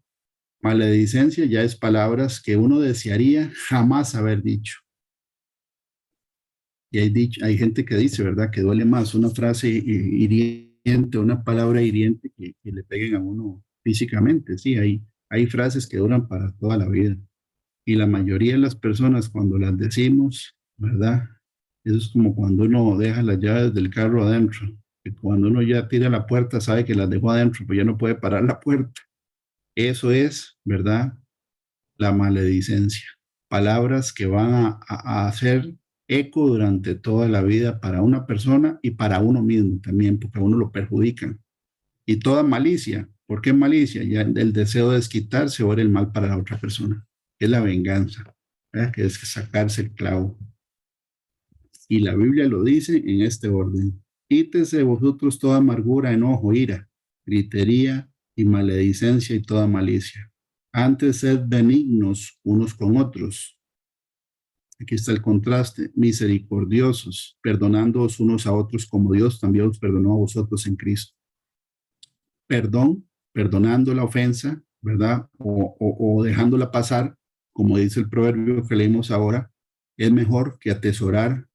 Maledicencia ya es palabras que uno desearía jamás haber dicho. Y hay gente que dice, ¿verdad?, que duele más una frase hiriente, una palabra hiriente que le peguen a uno físicamente. Sí, hay frases que duran para toda la vida. Y la mayoría de las personas cuando las decimos, ¿verdad? Eso es como cuando uno deja las llaves del carro adentro. Que cuando uno ya tira la puerta sabe que las dejó adentro, pues ya no puede parar la puerta. Eso es, ¿verdad?, la maledicencia. Palabras que van a hacer eco durante toda la vida para una persona y para uno mismo también, porque a uno lo perjudican. Y toda malicia. ¿Por qué malicia? Ya el deseo de desquitarse o el mal para la otra persona. Es la venganza, ¿verdad?, que es sacarse el clavo. Y la Biblia lo dice en este orden. Quítese de vosotros toda amargura, enojo, ira, gritería y maledicencia y toda malicia. Antes sed benignos unos con otros. Aquí está el contraste. Misericordiosos, perdonándoos unos a otros como Dios también os perdonó a vosotros en Cristo. Perdón, perdonando la ofensa, ¿verdad? O dejándola pasar, como dice el proverbio que leímos ahora, es mejor que atesorar,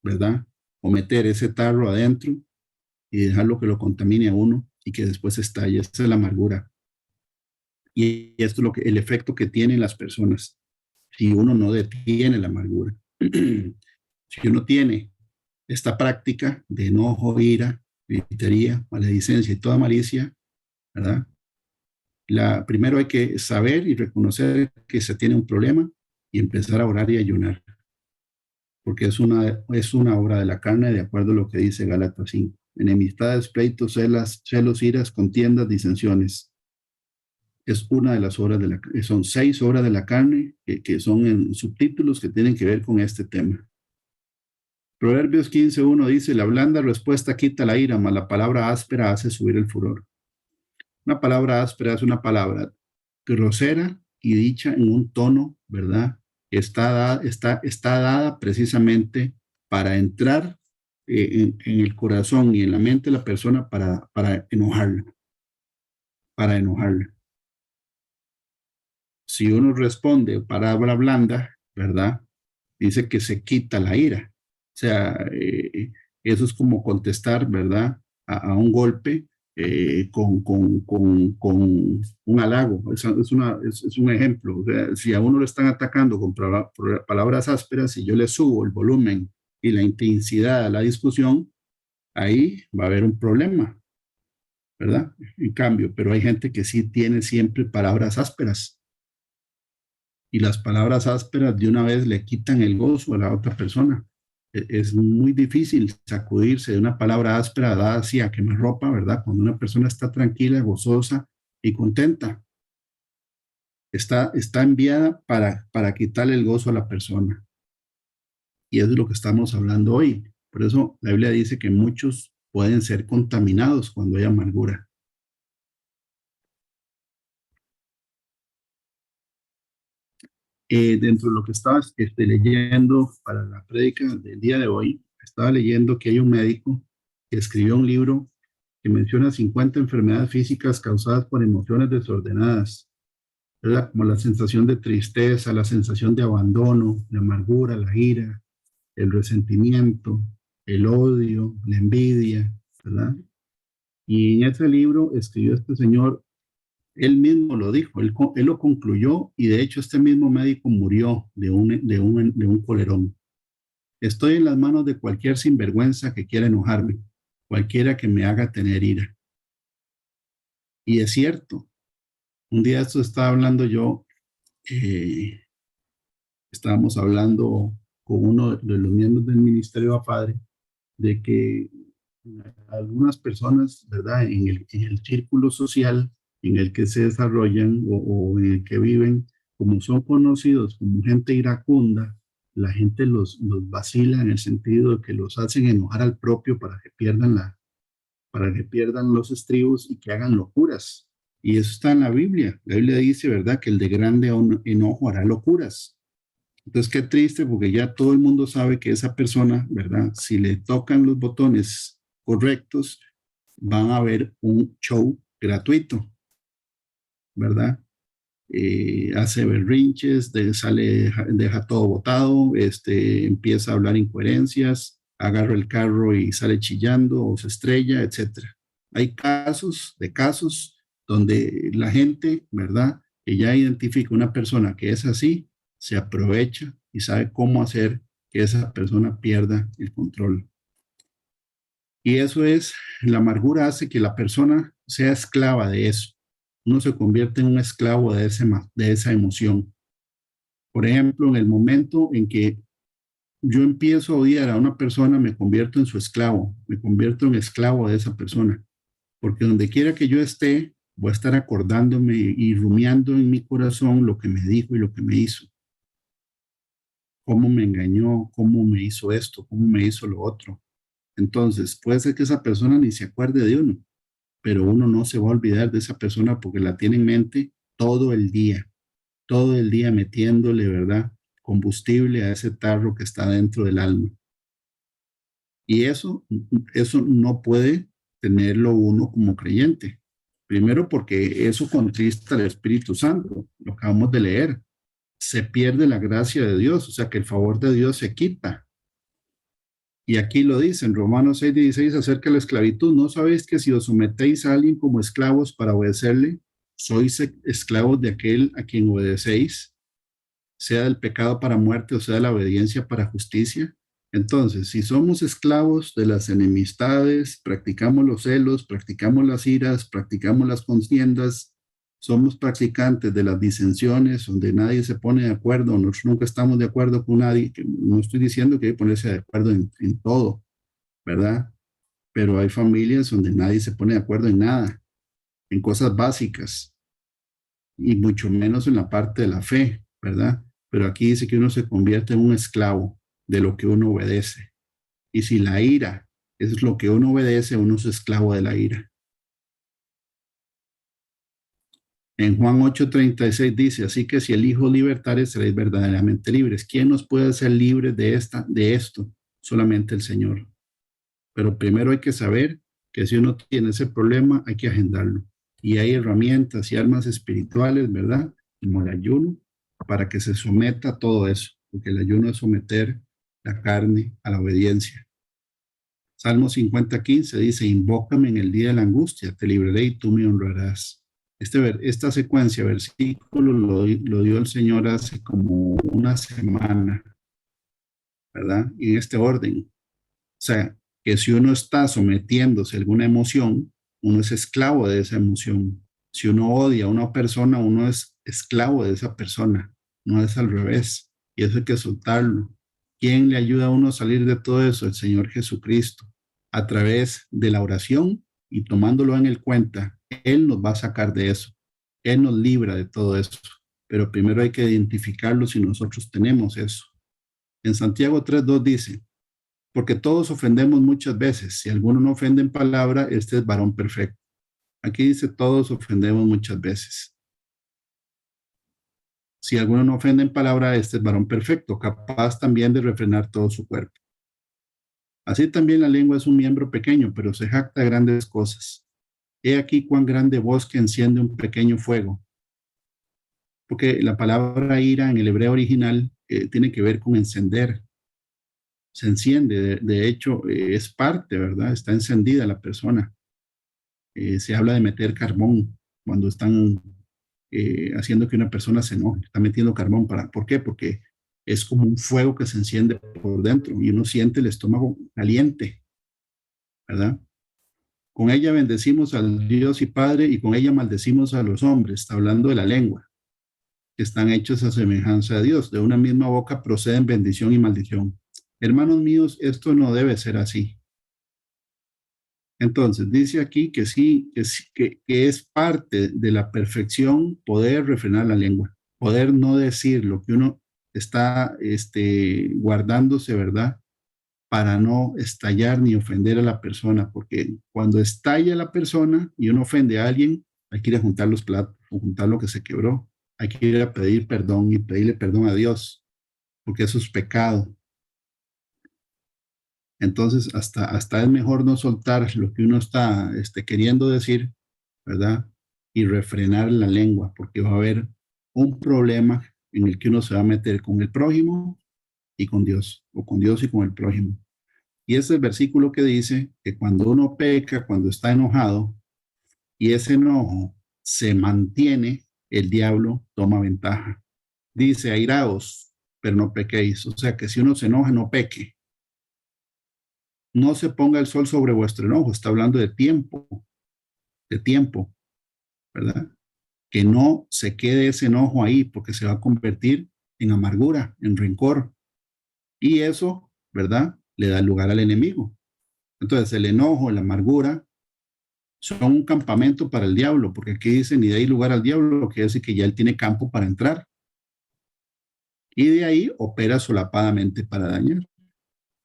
¿verdad?, o meter ese tarro adentro y dejarlo que lo contamine a uno y que después estalle. Esa es la amargura. Y esto es el efecto que tienen las personas si uno no detiene la amargura. Si uno tiene esta práctica de enojo, ira, gritería, maledicencia y toda malicia, ¿verdad? Primero hay que saber y reconocer que se tiene un problema y empezar a orar y ayunar, porque es una obra de la carne, de acuerdo a lo que dice Gálatas 5. Enemistades, pleitos, celos, iras, contiendas, disensiones. Es una de las obras son 6 obras de la carne que son en subtítulos que tienen que ver con este tema. Proverbios 15:1 dice, la blanda respuesta quita la ira, mas la palabra áspera hace subir el furor. Una palabra áspera es una palabra grosera y dicha en un tono, ¿verdad? Está dada precisamente para entrar en el corazón y en la mente de la persona para enojarla. Si uno responde palabra blanda, ¿verdad?, dice que se quita la ira. O sea, eso es como contestar, ¿verdad? A un golpe con un halago. Es un ejemplo. O sea, si a uno lo están atacando con palabras ásperas y yo le subo el volumen y la intensidad a la discusión, ahí va a haber un problema, ¿verdad? En cambio, pero hay gente que sí tiene siempre palabras ásperas y las palabras ásperas de una vez le quitan el gozo a la otra persona. Es muy difícil sacudirse de una palabra áspera dada así a quemarropa, ¿verdad? Cuando una persona está tranquila, gozosa y contenta. Está enviada para quitarle el gozo a la persona. Y eso es lo que estamos hablando hoy. Por eso la Biblia dice que muchos pueden ser contaminados cuando hay amargura. Dentro de lo que estaba leyendo para la prédica del día de hoy, estaba leyendo que hay un médico que escribió un libro que menciona 50 enfermedades físicas causadas por emociones desordenadas, ¿verdad? Como la sensación de tristeza, la sensación de abandono, la amargura, la ira, el resentimiento, el odio, la envidia, ¿verdad? Y en ese libro escribió este señor, él mismo lo dijo, él lo concluyó y de hecho este mismo médico murió de un colerón. Estoy en las manos de cualquier sinvergüenza que quiera enojarme, cualquiera que me haga tener ira. Y es cierto, un día esto estaba hablando yo, estábamos hablando con uno de los miembros del Ministerio de Padre, de que algunas personas, ¿verdad? En el círculo social en el que se desarrollan o en el que viven, como son conocidos como gente iracunda, la gente los vacila en el sentido de que los hacen enojar al propio para que pierdan los estribos y que hagan locuras. Y eso está en la Biblia. La Biblia dice, ¿verdad? Que el de grande enojo hará locuras. Entonces, qué triste, porque ya todo el mundo sabe que esa persona, ¿verdad? Si le tocan los botones correctos, van a ver un show gratuito, ¿verdad? Hace berrinches, deja todo botado, empieza a hablar incoherencias, agarra el carro y sale chillando o se estrella, etcétera. Hay casos donde la gente, ¿verdad? Que ya identifica una persona que es así, se aprovecha y sabe cómo hacer que esa persona pierda el control. Y eso es, la amargura hace que la persona sea esclava de eso. Uno se convierte en un esclavo de esa emoción. Por ejemplo, en el momento en que yo empiezo a odiar a una persona, me convierto en su esclavo, me convierto en esclavo de esa persona. Porque donde quiera que yo esté, voy a estar acordándome y rumiando en mi corazón lo que me dijo y lo que me hizo. Cómo me engañó, cómo me hizo esto, cómo me hizo lo otro. Entonces, puede ser que esa persona ni se acuerde de uno, pero uno no se va a olvidar de esa persona porque la tiene en mente todo el día metiéndole, ¿verdad? Combustible a ese tarro que está dentro del alma. Y eso no puede tenerlo uno como creyente. Primero porque eso contrista al Espíritu Santo, lo acabamos de leer. Se pierde la gracia de Dios, o sea que el favor de Dios se quita. Y aquí lo dice en Romanos 6:16 acerca de la esclavitud. ¿No sabéis que si os sometéis a alguien como esclavos para obedecerle, sois esclavos de aquel a quien obedecéis, sea del pecado para muerte o sea de la obediencia para justicia? Entonces, si somos esclavos de las enemistades, practicamos los celos, practicamos las iras, practicamos las contiendas, somos practicantes de las disensiones, donde nadie se pone de acuerdo, nosotros nunca estamos de acuerdo con nadie, no estoy diciendo que hay que ponerse de acuerdo en todo, ¿verdad? Pero hay familias donde nadie se pone de acuerdo en nada, en cosas básicas, y mucho menos en la parte de la fe, ¿verdad? Pero aquí dice que uno se convierte en un esclavo de lo que uno obedece. Y si la ira es lo que uno obedece, uno es esclavo de la ira. En Juan 8:36 dice, así que si el Hijo libertare, seréis verdaderamente libres. ¿Quién nos puede hacer libres de esto? Solamente el Señor. Pero primero hay que saber que si uno tiene ese problema, hay que agendarlo. Y hay herramientas y armas espirituales, ¿verdad? Como el ayuno, para que se someta a todo eso. porque el ayuno es someter la carne a la obediencia. Salmo 50:15 dice, invócame en el día de la angustia, te libraré y tú me honrarás. Esta secuencia, versículo, lo dio el Señor hace como una semana, ¿verdad? Y en este orden. O sea, que si uno está sometiéndose a alguna emoción, uno es esclavo de esa emoción. Si uno odia a una persona, uno es esclavo de esa persona, no es al revés. Y eso hay que soltarlo. ¿Quién le ayuda a uno a salir de todo eso? El Señor Jesucristo. A través de la oración y tomándolo en el cuenta, Él nos va a sacar de eso. Él nos libra de todo eso. Pero primero hay que identificarlo si nosotros tenemos eso. En Santiago 3:2 dice, porque todos ofendemos muchas veces. Si alguno no ofende en palabra, este es varón perfecto. Aquí dice todos ofendemos muchas veces. Si alguno no ofende en palabra, este es varón perfecto, capaz también de refrenar todo su cuerpo. Así también la lengua es un miembro pequeño, pero se jacta de grandes cosas. He aquí cuán grande bosque enciende un pequeño fuego. Porque la palabra ira en el hebreo original tiene que ver con encender. Se enciende, de hecho, es parte, ¿verdad? Está encendida la persona. Se habla de meter carbón cuando están haciendo que una persona se enoje, está metiendo carbón. ¿Por qué? Porque es como un fuego que se enciende por dentro y uno siente el estómago caliente, ¿verdad? Con ella bendecimos al Dios y Padre y con ella maldecimos a los hombres. Está hablando de la lengua, que están hechos a semejanza de Dios. De una misma boca proceden bendición y maldición. Hermanos míos, esto no debe ser así. Entonces, dice aquí que sí, que es parte de la perfección poder refrenar la lengua, poder no decir lo que uno está guardándose, ¿verdad? Para no estallar ni ofender a la persona, porque cuando estalla la persona y uno ofende a alguien, hay que ir a juntar los platos o juntar lo que se quebró. Hay que ir a pedir perdón y pedirle perdón a Dios, porque eso es pecado. Entonces, hasta es mejor no soltar lo que uno está queriendo decir, ¿verdad? Y refrenar la lengua, porque va a haber un problema en el que uno se va a meter con el prójimo y con Dios, o con Dios y con el prójimo. Y ese es el versículo que dice que cuando uno peca, cuando está enojado, y ese enojo se mantiene, el diablo toma ventaja. Dice, airaos, pero no pequéis. O sea que si uno se enoja, no peque. No se ponga el sol sobre vuestro enojo, está hablando de tiempo, ¿verdad? Que no se quede ese enojo ahí porque se va a convertir en amargura, en rencor. Y eso, ¿verdad? Le da lugar al enemigo. Entonces el enojo, la amargura, son un campamento para el diablo, porque aquí dice, ni de ahí lugar al diablo, lo que dice que ya él tiene campo para entrar. Y de ahí opera solapadamente para dañar.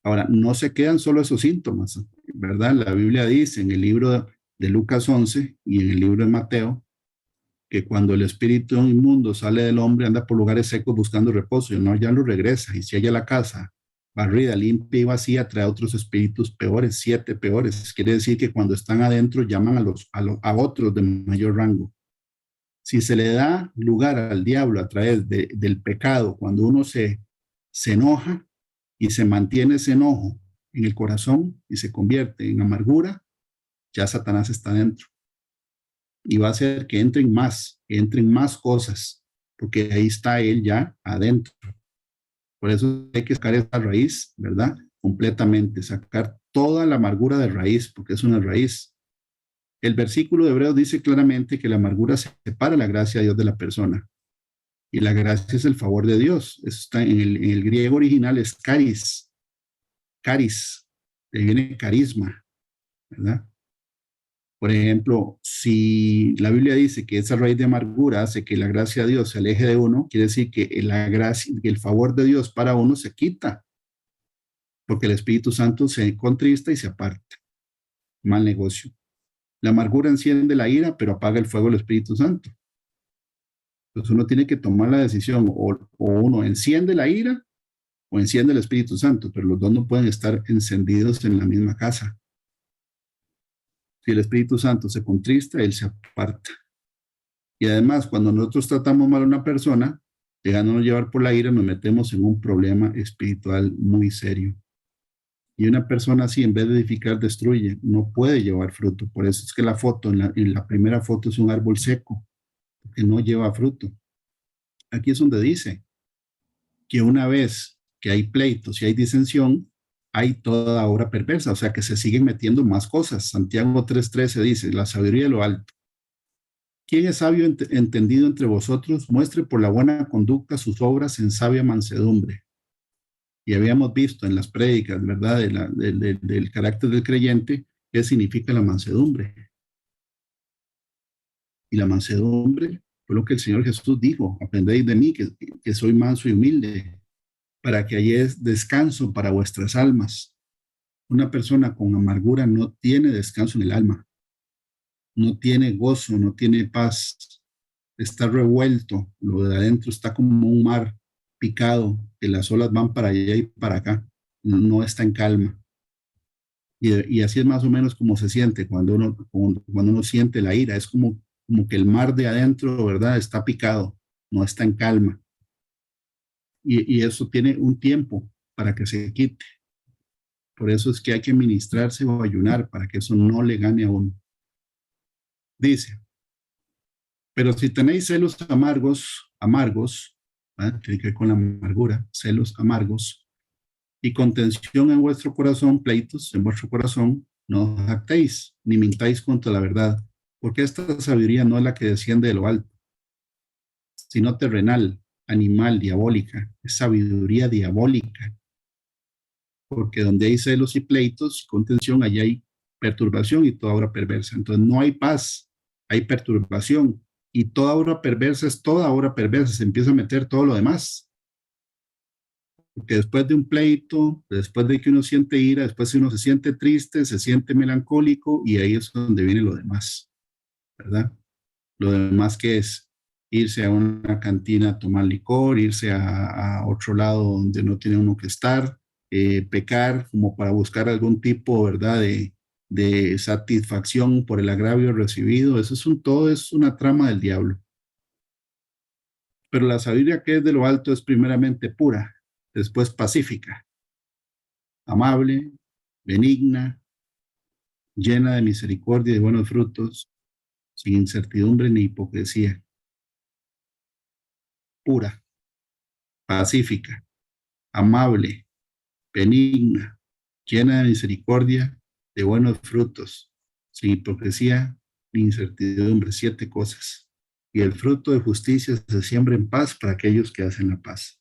Ahora, no se quedan solo esos síntomas, ¿verdad? La Biblia dice en el libro de Lucas 11 y en el libro de Mateo que cuando el espíritu inmundo sale del hombre anda por lugares secos buscando reposo y no ya lo regresa. Y si halla la casa barrida, limpia y vacía, trae otros espíritus peores, 7 peores. Quiere decir que cuando están adentro llaman a otros de mayor rango. Si se le da lugar al diablo a través del pecado, cuando uno se enoja, y se mantiene ese enojo en el corazón y se convierte en amargura, ya Satanás está dentro. Y va a hacer que entren más cosas, porque ahí está él ya adentro. Por eso hay que sacar esa raíz, ¿verdad? Completamente, sacar toda la amargura de raíz, porque es una raíz. El versículo de Hebreos dice claramente que la amargura separa la gracia de Dios de la persona. Y la gracia es el favor de Dios. Eso está en el griego original, es caris, le viene carisma, ¿verdad? Por ejemplo, si la Biblia dice que esa raíz de amargura hace que la gracia de Dios se aleje de uno, quiere decir que la gracia, que el favor de Dios para uno se quita, porque el Espíritu Santo se contrista y se aparta. Mal negocio. La amargura enciende la ira, pero apaga el fuego del Espíritu Santo. Entonces uno tiene que tomar la decisión, o uno enciende la ira o enciende el Espíritu Santo, pero los dos no pueden estar encendidos en la misma casa. Si el Espíritu Santo se contrista, él se aparta. Y además, cuando nosotros tratamos mal a una persona, Dejándonos llevar por la ira, nos metemos en un problema espiritual muy serio. Y una persona así, en vez de edificar, destruye. No puede llevar fruto. Por eso es que la foto, en la primera foto es un árbol seco, que no lleva fruto. Aquí es donde dice que una vez que hay pleitos y hay disensión, hay toda obra perversa, o sea que se siguen metiendo más cosas. Santiago 3:13 dice, la sabiduría de lo alto. ¿Quién es sabio entendido entre vosotros? Muestre por la buena conducta sus obras en sabia mansedumbre. Y habíamos visto en las prédicas, ¿verdad?, del carácter del creyente, qué significa la mansedumbre. Y la mansedumbre fue lo que el Señor Jesús dijo, aprendéis de mí, que soy manso y humilde, para que halléis descanso para vuestras almas. Una persona con amargura no tiene descanso en el alma, no tiene gozo, no tiene paz, está revuelto, lo de adentro está como un mar picado, que las olas van para allá y para acá, no está en calma. Y así es más o menos como se siente cuando uno siente la ira, es como que el mar de adentro, ¿verdad?, está picado, no está en calma. Y eso tiene un tiempo para que se quite. Por eso es que hay que ministrarse o ayunar para que eso no le gane a uno. Dice, pero si tenéis celos amargos, ¿verdad?, tiene que ver con la amargura, celos amargos, y contención en vuestro corazón, pleitos en vuestro corazón, no os jactéis, ni mintáis contra la verdad, porque esta sabiduría no es la que desciende de lo alto, sino terrenal, animal, diabólica, es sabiduría diabólica, porque donde hay celos y pleitos, contención, allí hay perturbación y toda obra perversa. Entonces no hay paz, hay perturbación, y toda obra perversa es toda obra perversa, se empieza a meter todo lo demás. Porque después de un pleito, después de que uno siente ira, después uno se siente triste, se siente melancólico, y ahí es donde viene lo demás, ¿verdad? Lo demás que es irse a una cantina a tomar licor, irse a otro lado donde no tiene uno que estar, pecar como para buscar algún tipo, ¿verdad?, de satisfacción por el agravio recibido. Eso todo es una trama del diablo. Pero la sabiduría que es de lo alto es primeramente pura, después pacífica, amable, benigna, llena de misericordia y de buenos frutos, sin incertidumbre ni hipocresía, pura, pacífica, amable, benigna, llena de misericordia, de buenos frutos, sin hipocresía ni incertidumbre. 7 cosas. Y el fruto de justicia se siembra en paz para aquellos que hacen la paz.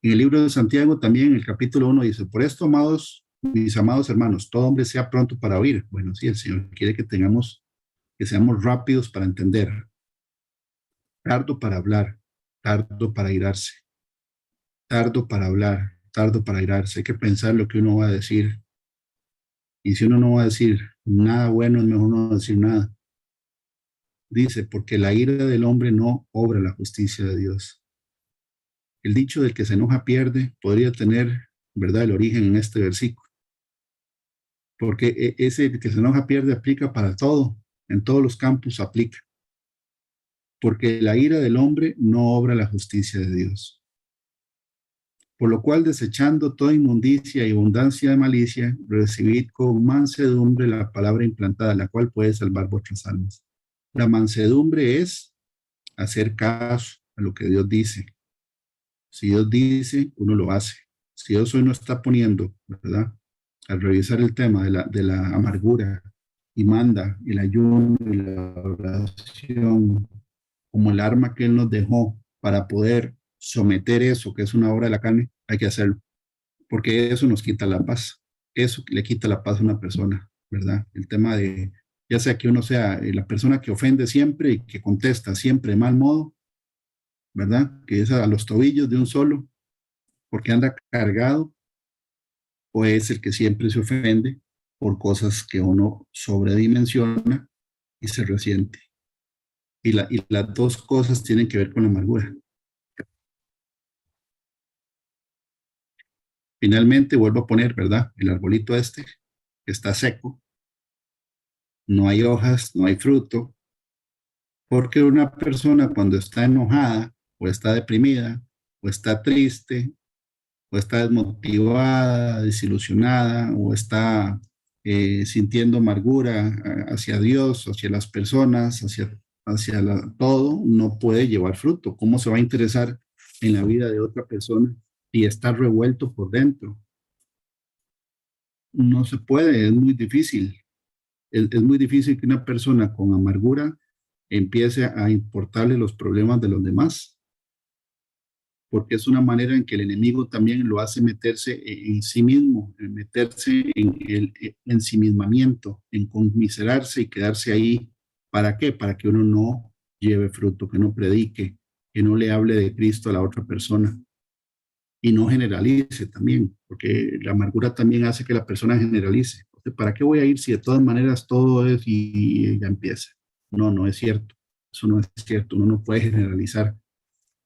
En el libro de Santiago también, en el capítulo 1 dice, por esto, amados, mis amados hermanos, todo hombre sea pronto para oír. Bueno, sí, el Señor quiere que seamos rápidos para entender, tardo para hablar, tardo para irarse, tardo para hablar, tardo para irarse. Hay que pensar lo que uno va a decir. Y si uno no va a decir nada bueno, es mejor no decir nada. Dice, porque la ira del hombre no obra la justicia de Dios. El dicho del que se enoja pierde podría tener, ¿verdad?, el origen en este versículo. Porque ese que se enoja pierde aplica para todo, en todos los campos aplica. Porque la ira del hombre no obra la justicia de Dios. Por lo cual, desechando toda inmundicia y abundancia de malicia, recibid con mansedumbre la palabra implantada, la cual puede salvar vuestras almas. La mansedumbre es hacer caso a lo que Dios dice. Si Dios dice, uno lo hace. Si Dios hoy no está poniendo, ¿verdad?, al revisar el tema de la amargura, y manda el ayuno y la oración como el arma que Él nos dejó para poder someter eso, que es una obra de la carne, hay que hacerlo, porque eso nos quita la paz. Eso le quita la paz a una persona, ¿verdad? El tema de, ya sea que uno sea la persona que ofende siempre y que contesta siempre de mal modo, ¿verdad?, que es a los tobillos de un solo, porque anda cargado, o es el que siempre se ofende por cosas que uno sobredimensiona y se resiente. Y las dos cosas tienen que ver con la amargura. Finalmente, vuelvo a poner, ¿verdad?, el arbolito que está seco, no hay hojas, no hay fruto, Porque una persona cuando está enojada o está deprimida o está triste o está desmotivada, desilusionada o está sintiendo amargura hacia Dios, hacia las personas, hacia todo, no puede llevar fruto. ¿Cómo se va a interesar en la vida de otra persona y está revuelto por dentro? No se puede, es muy difícil. Es muy difícil que una persona con amargura empiece a importarle los problemas de los demás, porque es una manera en que el enemigo también lo hace meterse en sí mismo, en meterse en el ensimismamiento, en conmiserarse y quedarse ahí. ¿Para qué? Para que uno no lleve fruto, que no predique, que no le hable de Cristo a la otra persona y no generalice también, porque la amargura también hace que la persona generalice. ¿Para qué voy a ir si de todas maneras todo es y ya empieza? No, no es cierto. Eso no es cierto. Uno no puede generalizar.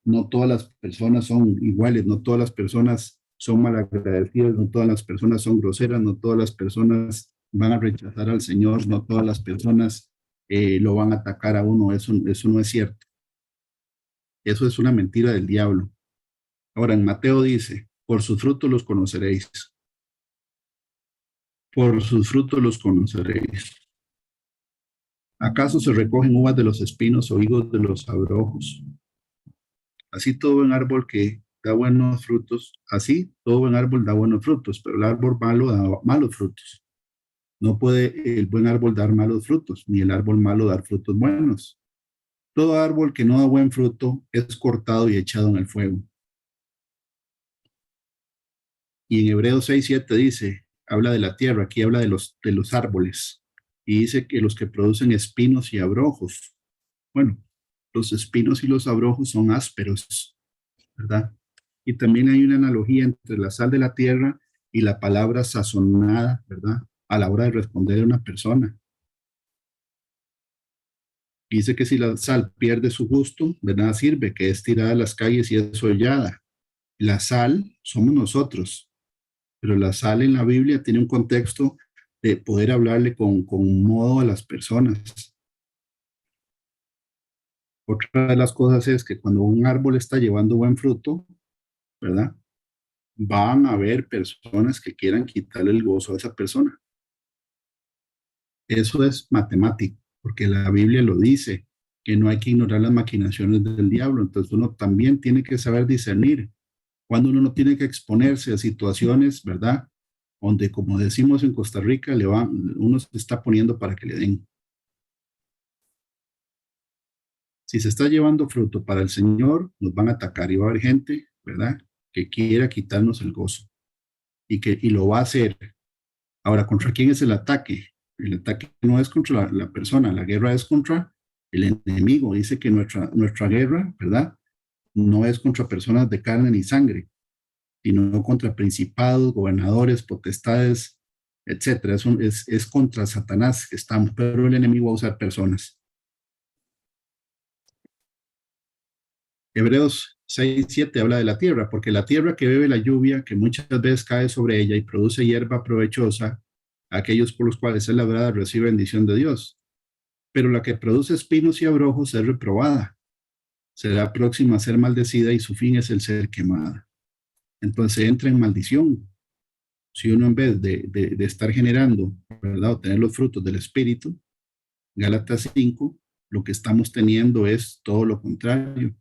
No todas las personas son iguales, no todas las personas son malagradecidas, no todas las personas son groseras, no todas las personas van a rechazar al Señor, no todas las personas lo van a atacar a uno. Eso no es cierto. Eso es una mentira del diablo. Ahora en Mateo dice, por sus frutos los conoceréis. Por sus frutos los conoceréis. ¿Acaso se recogen uvas de los espinos o higos de los abrojos? Así todo buen árbol que da buenos frutos, así todo buen árbol da buenos frutos, pero el árbol malo da malos frutos. No puede el buen árbol dar malos frutos, ni el árbol malo dar frutos buenos. Todo árbol que no da buen fruto es cortado y echado en el fuego. Y en Hebreos 6:7 dice, habla de la tierra, aquí habla de los árboles. Y dice que los que producen espinos y abrojos. Bueno, los espinos y los abrojos son ásperos, ¿verdad? Y también hay una analogía entre la sal de la tierra y la palabra sazonada, ¿verdad? A la hora de responder a una persona. Dice que si la sal pierde su gusto, de nada sirve, que es tirada a las calles y es hollada. La sal somos nosotros, pero la sal en la Biblia tiene un contexto de poder hablarle con modo a las personas. Otra de las cosas es que cuando un árbol está llevando buen fruto, ¿verdad? Van a haber personas que quieran quitarle el gozo a esa persona. Eso es matemático, porque la Biblia lo dice, que no hay que ignorar las maquinaciones del diablo. Entonces uno también tiene que saber discernir cuando uno no tiene que exponerse a situaciones, ¿verdad? Donde, como decimos en Costa Rica, uno se está poniendo para que le den. Si se está llevando fruto para el Señor, nos van a atacar y va a haber gente, ¿verdad? Que quiera quitarnos el gozo y lo va a hacer. Ahora, ¿contra quién es el ataque? El ataque no es contra la persona, la guerra es contra el enemigo. Dice que nuestra guerra, ¿verdad? No es contra personas de carne ni sangre, sino contra principados, gobernadores, potestades, etcétera. Es contra Satanás que estamos, pero el enemigo va a usar personas. Hebreos 6:7 habla de la tierra, porque la tierra que bebe la lluvia, que muchas veces cae sobre ella y produce hierba provechosa, aquellos por los cuales es labrada recibe bendición de Dios. Pero la que produce espinos y abrojos es reprobada, será próxima a ser maldecida y su fin es el ser quemada. Entonces entra en maldición. Si uno en vez de estar generando, ¿verdad? O tener los frutos del Espíritu, Gálatas 5, lo que estamos teniendo es todo lo contrario.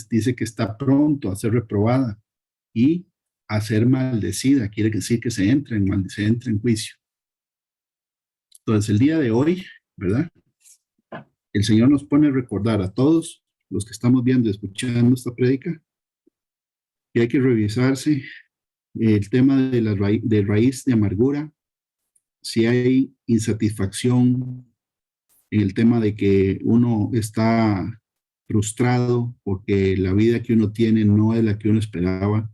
Dice que está pronto a ser reprobada y a ser maldecida. Quiere decir que se entra en juicio. Entonces el día de hoy, ¿verdad? El Señor nos pone a recordar a todos los que estamos viendo y escuchando esta prédica que hay que revisarse el tema de raíz de amargura, si hay insatisfacción en el tema de que uno está frustrado porque la vida que uno tiene no es la que uno esperaba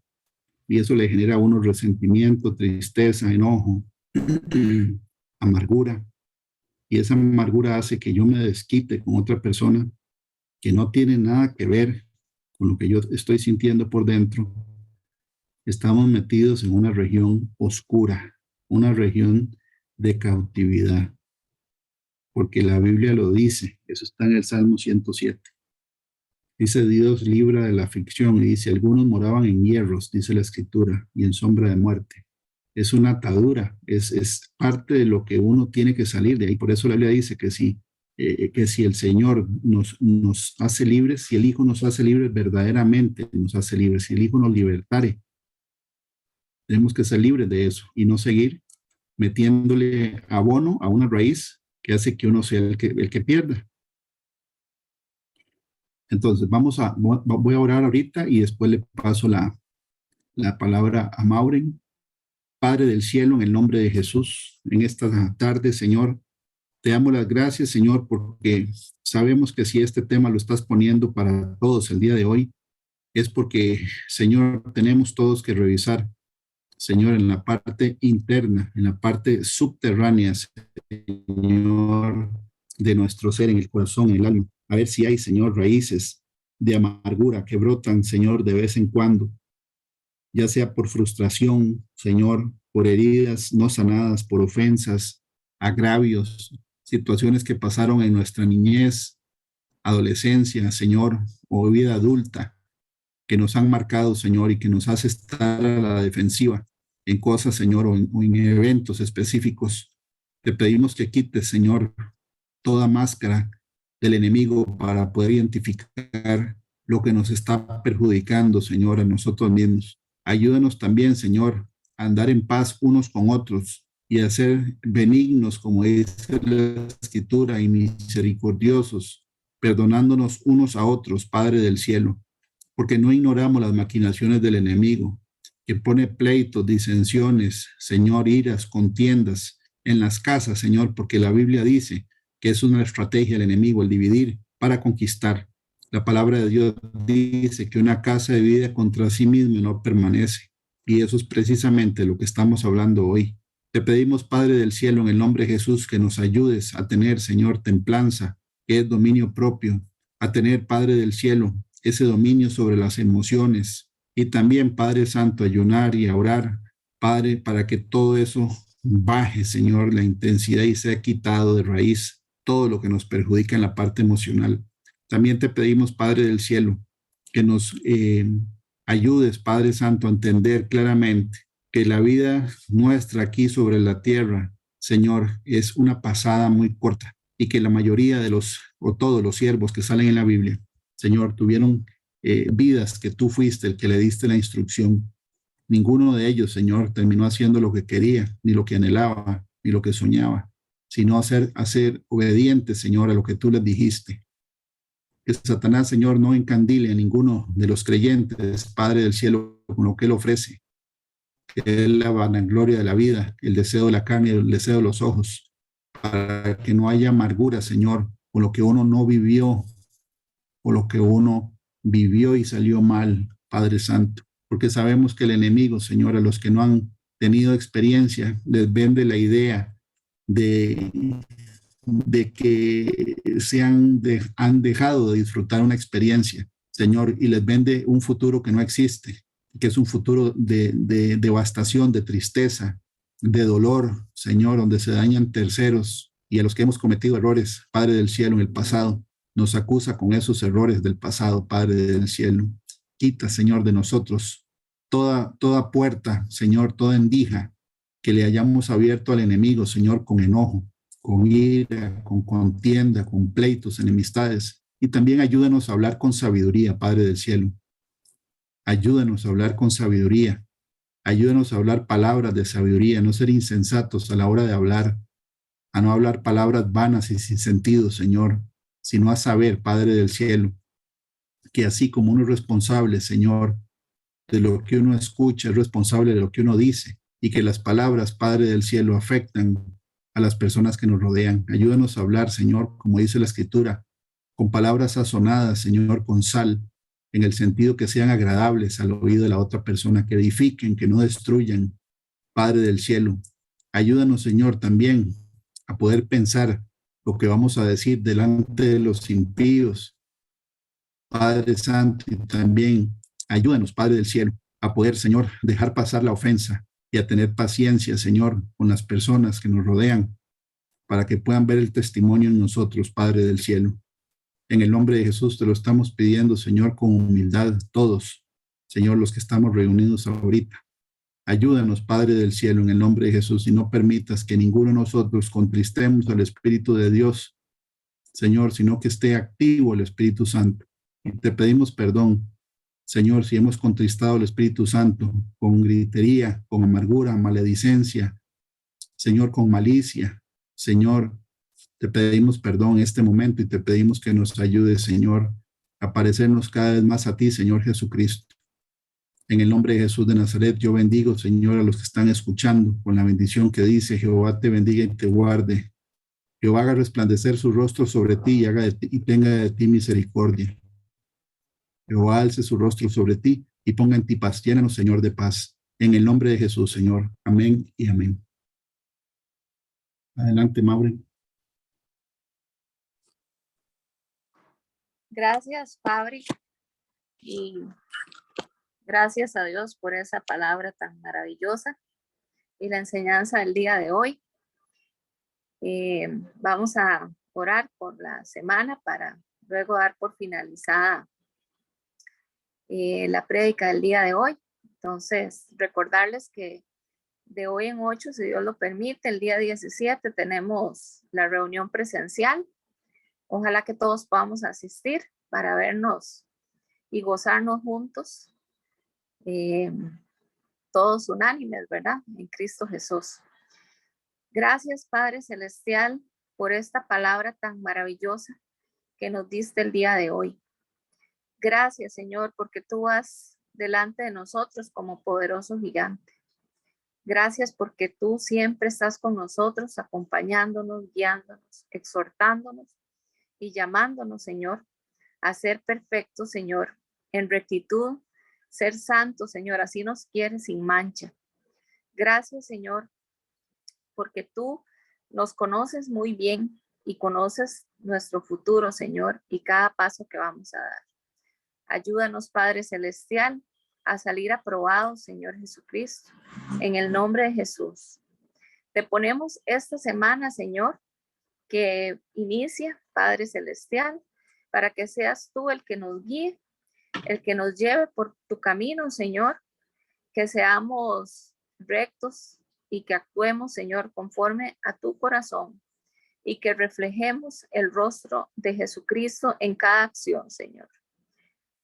y eso le genera a uno resentimiento, tristeza, enojo, amargura. Y esa amargura hace que yo me desquite con otra persona que no tiene nada que ver con lo que yo estoy sintiendo por dentro. Estamos metidos en una región oscura, una región de cautividad. porque la Biblia lo dice. Eso está en el Salmo 107. Dice, Dios libra de la aflicción, y dice, algunos moraban en hierros, dice la Escritura, y en sombra de muerte. Es una atadura, es parte de lo que uno tiene que salir de ahí. Por eso la Biblia dice que si el Señor nos hace libres, si el Hijo nos hace libres, verdaderamente nos hace libres. Si el Hijo nos libertare, tenemos que ser libres de eso y no seguir metiéndole abono a una raíz que hace que uno sea el que pierda. Entonces, voy a orar ahorita y después le paso la palabra a Maureen. Padre del cielo, en el nombre de Jesús, en esta tarde, Señor, te damos las gracias, Señor, porque sabemos que si este tema lo estás poniendo para todos el día de hoy, es porque, Señor, tenemos todos que revisar, Señor, en la parte interna, en la parte subterránea, Señor, de nuestro ser, en el corazón, en el alma, a ver si hay, Señor, raíces de amargura que brotan, Señor, de vez en cuando, ya sea por frustración, Señor, por heridas no sanadas, por ofensas, agravios, situaciones que pasaron en nuestra niñez, adolescencia, Señor, o vida adulta, que nos han marcado, Señor, y que nos hace estar a la defensiva en cosas, Señor, o en eventos específicos. Te pedimos que quites, Señor, toda máscara del enemigo para poder identificar lo que nos está perjudicando, Señor, a nosotros mismos. Ayúdanos también, Señor, a andar en paz unos con otros y a ser benignos, como dice la Escritura, y misericordiosos, perdonándonos unos a otros, Padre del cielo, porque no ignoramos las maquinaciones del enemigo, que pone pleitos, disensiones, Señor, iras, contiendas en las casas, Señor, porque la Biblia dice que es una estrategia del enemigo el dividir para conquistar. La palabra de Dios dice que una casa dividida contra sí misma no permanece. Y eso es precisamente lo que estamos hablando hoy. Te pedimos, Padre del cielo, en el nombre de Jesús, que nos ayudes a tener, Señor, templanza, que es dominio propio, a tener, Padre del cielo, ese dominio sobre las emociones. Y también, Padre Santo, ayunar y a orar, Padre, para que todo eso baje, Señor, la intensidad y sea quitado de raíz todo lo que nos perjudica en la parte emocional. También te pedimos, Padre del cielo, que nos ayudes, Padre Santo, a entender claramente que la vida nuestra aquí sobre la tierra, Señor, es una pasada muy corta y que la mayoría de o todos los siervos que salen en la Biblia, Señor, tuvieron vidas que tú fuiste el que le diste la instrucción. Ninguno de ellos, Señor, terminó haciendo lo que quería, ni lo que anhelaba, ni lo que soñaba, sino hacer obediente, Señor, a lo que tú les dijiste. Que Satanás, Señor, no encandile a ninguno de los creyentes, Padre del cielo, con lo que Él ofrece, que es la vanagloria de la vida, el deseo de la carne y el deseo de los ojos, para que no haya amargura, Señor, con lo que uno no vivió, o lo que uno vivió y salió mal, Padre Santo, porque sabemos que el enemigo, Señor, a los que no han tenido experiencia, les vende la idea de que han dejado de disfrutar una experiencia, Señor, y les vende un futuro que no existe, que es un futuro de devastación, de tristeza, de dolor, Señor, donde se dañan terceros, y a los que hemos cometido errores, Padre del cielo, en el pasado, nos acusa con esos errores del pasado, Padre del cielo. Quita, Señor, de nosotros toda puerta, Señor, toda endija que le hayamos abierto al enemigo, Señor, con enojo, con ira, con contienda, con pleitos, enemistades. Y también ayúdanos a hablar con sabiduría, Padre del cielo. Ayúdanos a hablar con sabiduría. Ayúdanos a hablar palabras de sabiduría, no ser insensatos a la hora de hablar, a no hablar palabras vanas y sin sentido, Señor, sino a saber, Padre del cielo, que así como uno es responsable, Señor, de lo que uno escucha, es responsable de lo que uno dice, y que las palabras, Padre del cielo, afectan a las personas que nos rodean. Ayúdanos a hablar, Señor, como dice la Escritura, con palabras sazonadas, Señor, con sal, en el sentido que sean agradables al oído de la otra persona, que edifiquen, que no destruyan, Padre del cielo. Ayúdanos, Señor, también a poder pensar lo que vamos a decir delante de los impíos, Padre Santo, y también ayúdanos, Padre del cielo, a poder, Señor, dejar pasar la ofensa y a tener paciencia, Señor, con las personas que nos rodean, para que puedan ver el testimonio en nosotros, Padre del cielo. En el nombre de Jesús te lo estamos pidiendo, Señor, con humildad todos, Señor, los que estamos reunidos ahorita. Ayúdanos, Padre del cielo, en el nombre de Jesús, y no permitas que ninguno de nosotros contristemos al Espíritu de Dios, Señor, sino que esté activo el Espíritu Santo. Y te pedimos perdón, Señor, si hemos contristado al Espíritu Santo con gritería, con amargura, maledicencia, Señor, con malicia. Señor, te pedimos perdón en este momento y te pedimos que nos ayudes, Señor, a parecernos cada vez más a ti, Señor Jesucristo. En el nombre de Jesús de Nazaret, yo bendigo, Señor, a los que están escuchando con la bendición que dice: Jehová te bendiga y te guarde. Jehová haga resplandecer su rostro sobre ti y tenga de ti misericordia. Jehová alce su rostro sobre ti y ponga en ti paz. Llénanos, Señor, de paz. En el nombre de Jesús, Señor. Amén y amén. Adelante, Maureen. Gracias, Fabri. Y gracias a Dios por esa palabra tan maravillosa y la enseñanza del día de hoy. Vamos a orar por la semana para luego dar por finalizada la prédica del día de hoy. Entonces, recordarles que de hoy en 8, si Dios lo permite, el día 17 tenemos la reunión presencial. Ojalá que todos podamos asistir para vernos y gozarnos juntos, todos unánimes, ¿verdad? En Cristo Jesús. Gracias, Padre Celestial, por esta palabra tan maravillosa que nos diste el día de hoy. Gracias, Señor, porque tú vas delante de nosotros como poderoso gigante. Gracias porque tú siempre estás con nosotros, acompañándonos, guiándonos, exhortándonos y llamándonos, Señor, a ser perfectos, Señor, en rectitud, ser santos, Señor, así nos quieres sin mancha. Gracias, Señor, porque tú nos conoces muy bien y conoces nuestro futuro, Señor, y cada paso que vamos a dar. Ayúdanos, Padre Celestial, a salir aprobados, Señor Jesucristo, en el nombre de Jesús. Te ponemos esta semana, Señor, que inicia, Padre Celestial, para que seas tú el que nos guíe, el que nos lleve por tu camino, Señor, que seamos rectos y que actuemos, Señor, conforme a tu corazón y que reflejemos el rostro de Jesucristo en cada acción, Señor.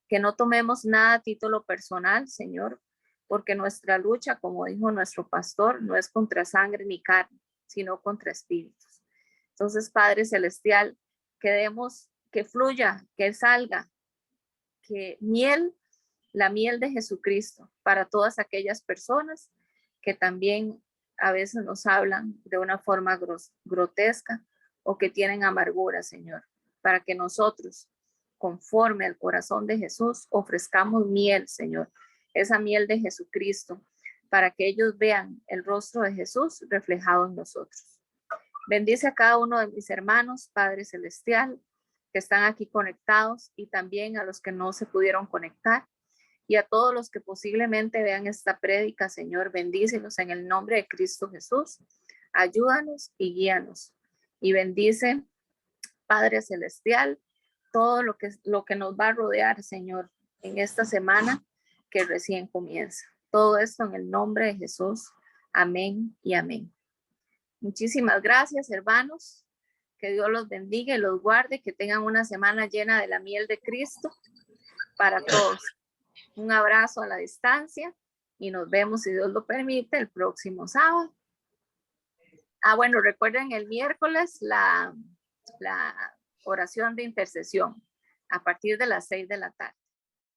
Que no tomemos nada a título personal, Señor, porque nuestra lucha, como dijo nuestro pastor, no es contra sangre ni carne, sino contra espíritus. Entonces, Padre Celestial, que demos, que fluya, que salga, que la miel de Jesucristo para todas aquellas personas que también a veces nos hablan de una forma grotesca o que tienen amargura, Señor, para que nosotros, conforme al corazón de Jesús, ofrezcamos miel, Señor, esa miel de Jesucristo, para que ellos vean el rostro de Jesús reflejado en nosotros. Bendice a cada uno de mis hermanos, Padre Celestial, que están aquí conectados y también a los que no se pudieron conectar y a todos los que posiblemente vean esta prédica, Señor, bendícelos en el nombre de Cristo Jesús. Ayúdanos y guíanos y bendice, Padre Celestial, todo lo que nos va a rodear, Señor, en esta semana que recién comienza. Todo esto en el nombre de Jesús. Amén y amén. Muchísimas gracias, hermanos. Que Dios los bendiga y los guarde, que tengan una semana llena de la miel de Cristo para todos. Un abrazo a la distancia y nos vemos, si Dios lo permite, el próximo sábado. Bueno, recuerden el miércoles la oración de intercesión a partir de las 6 de la tarde.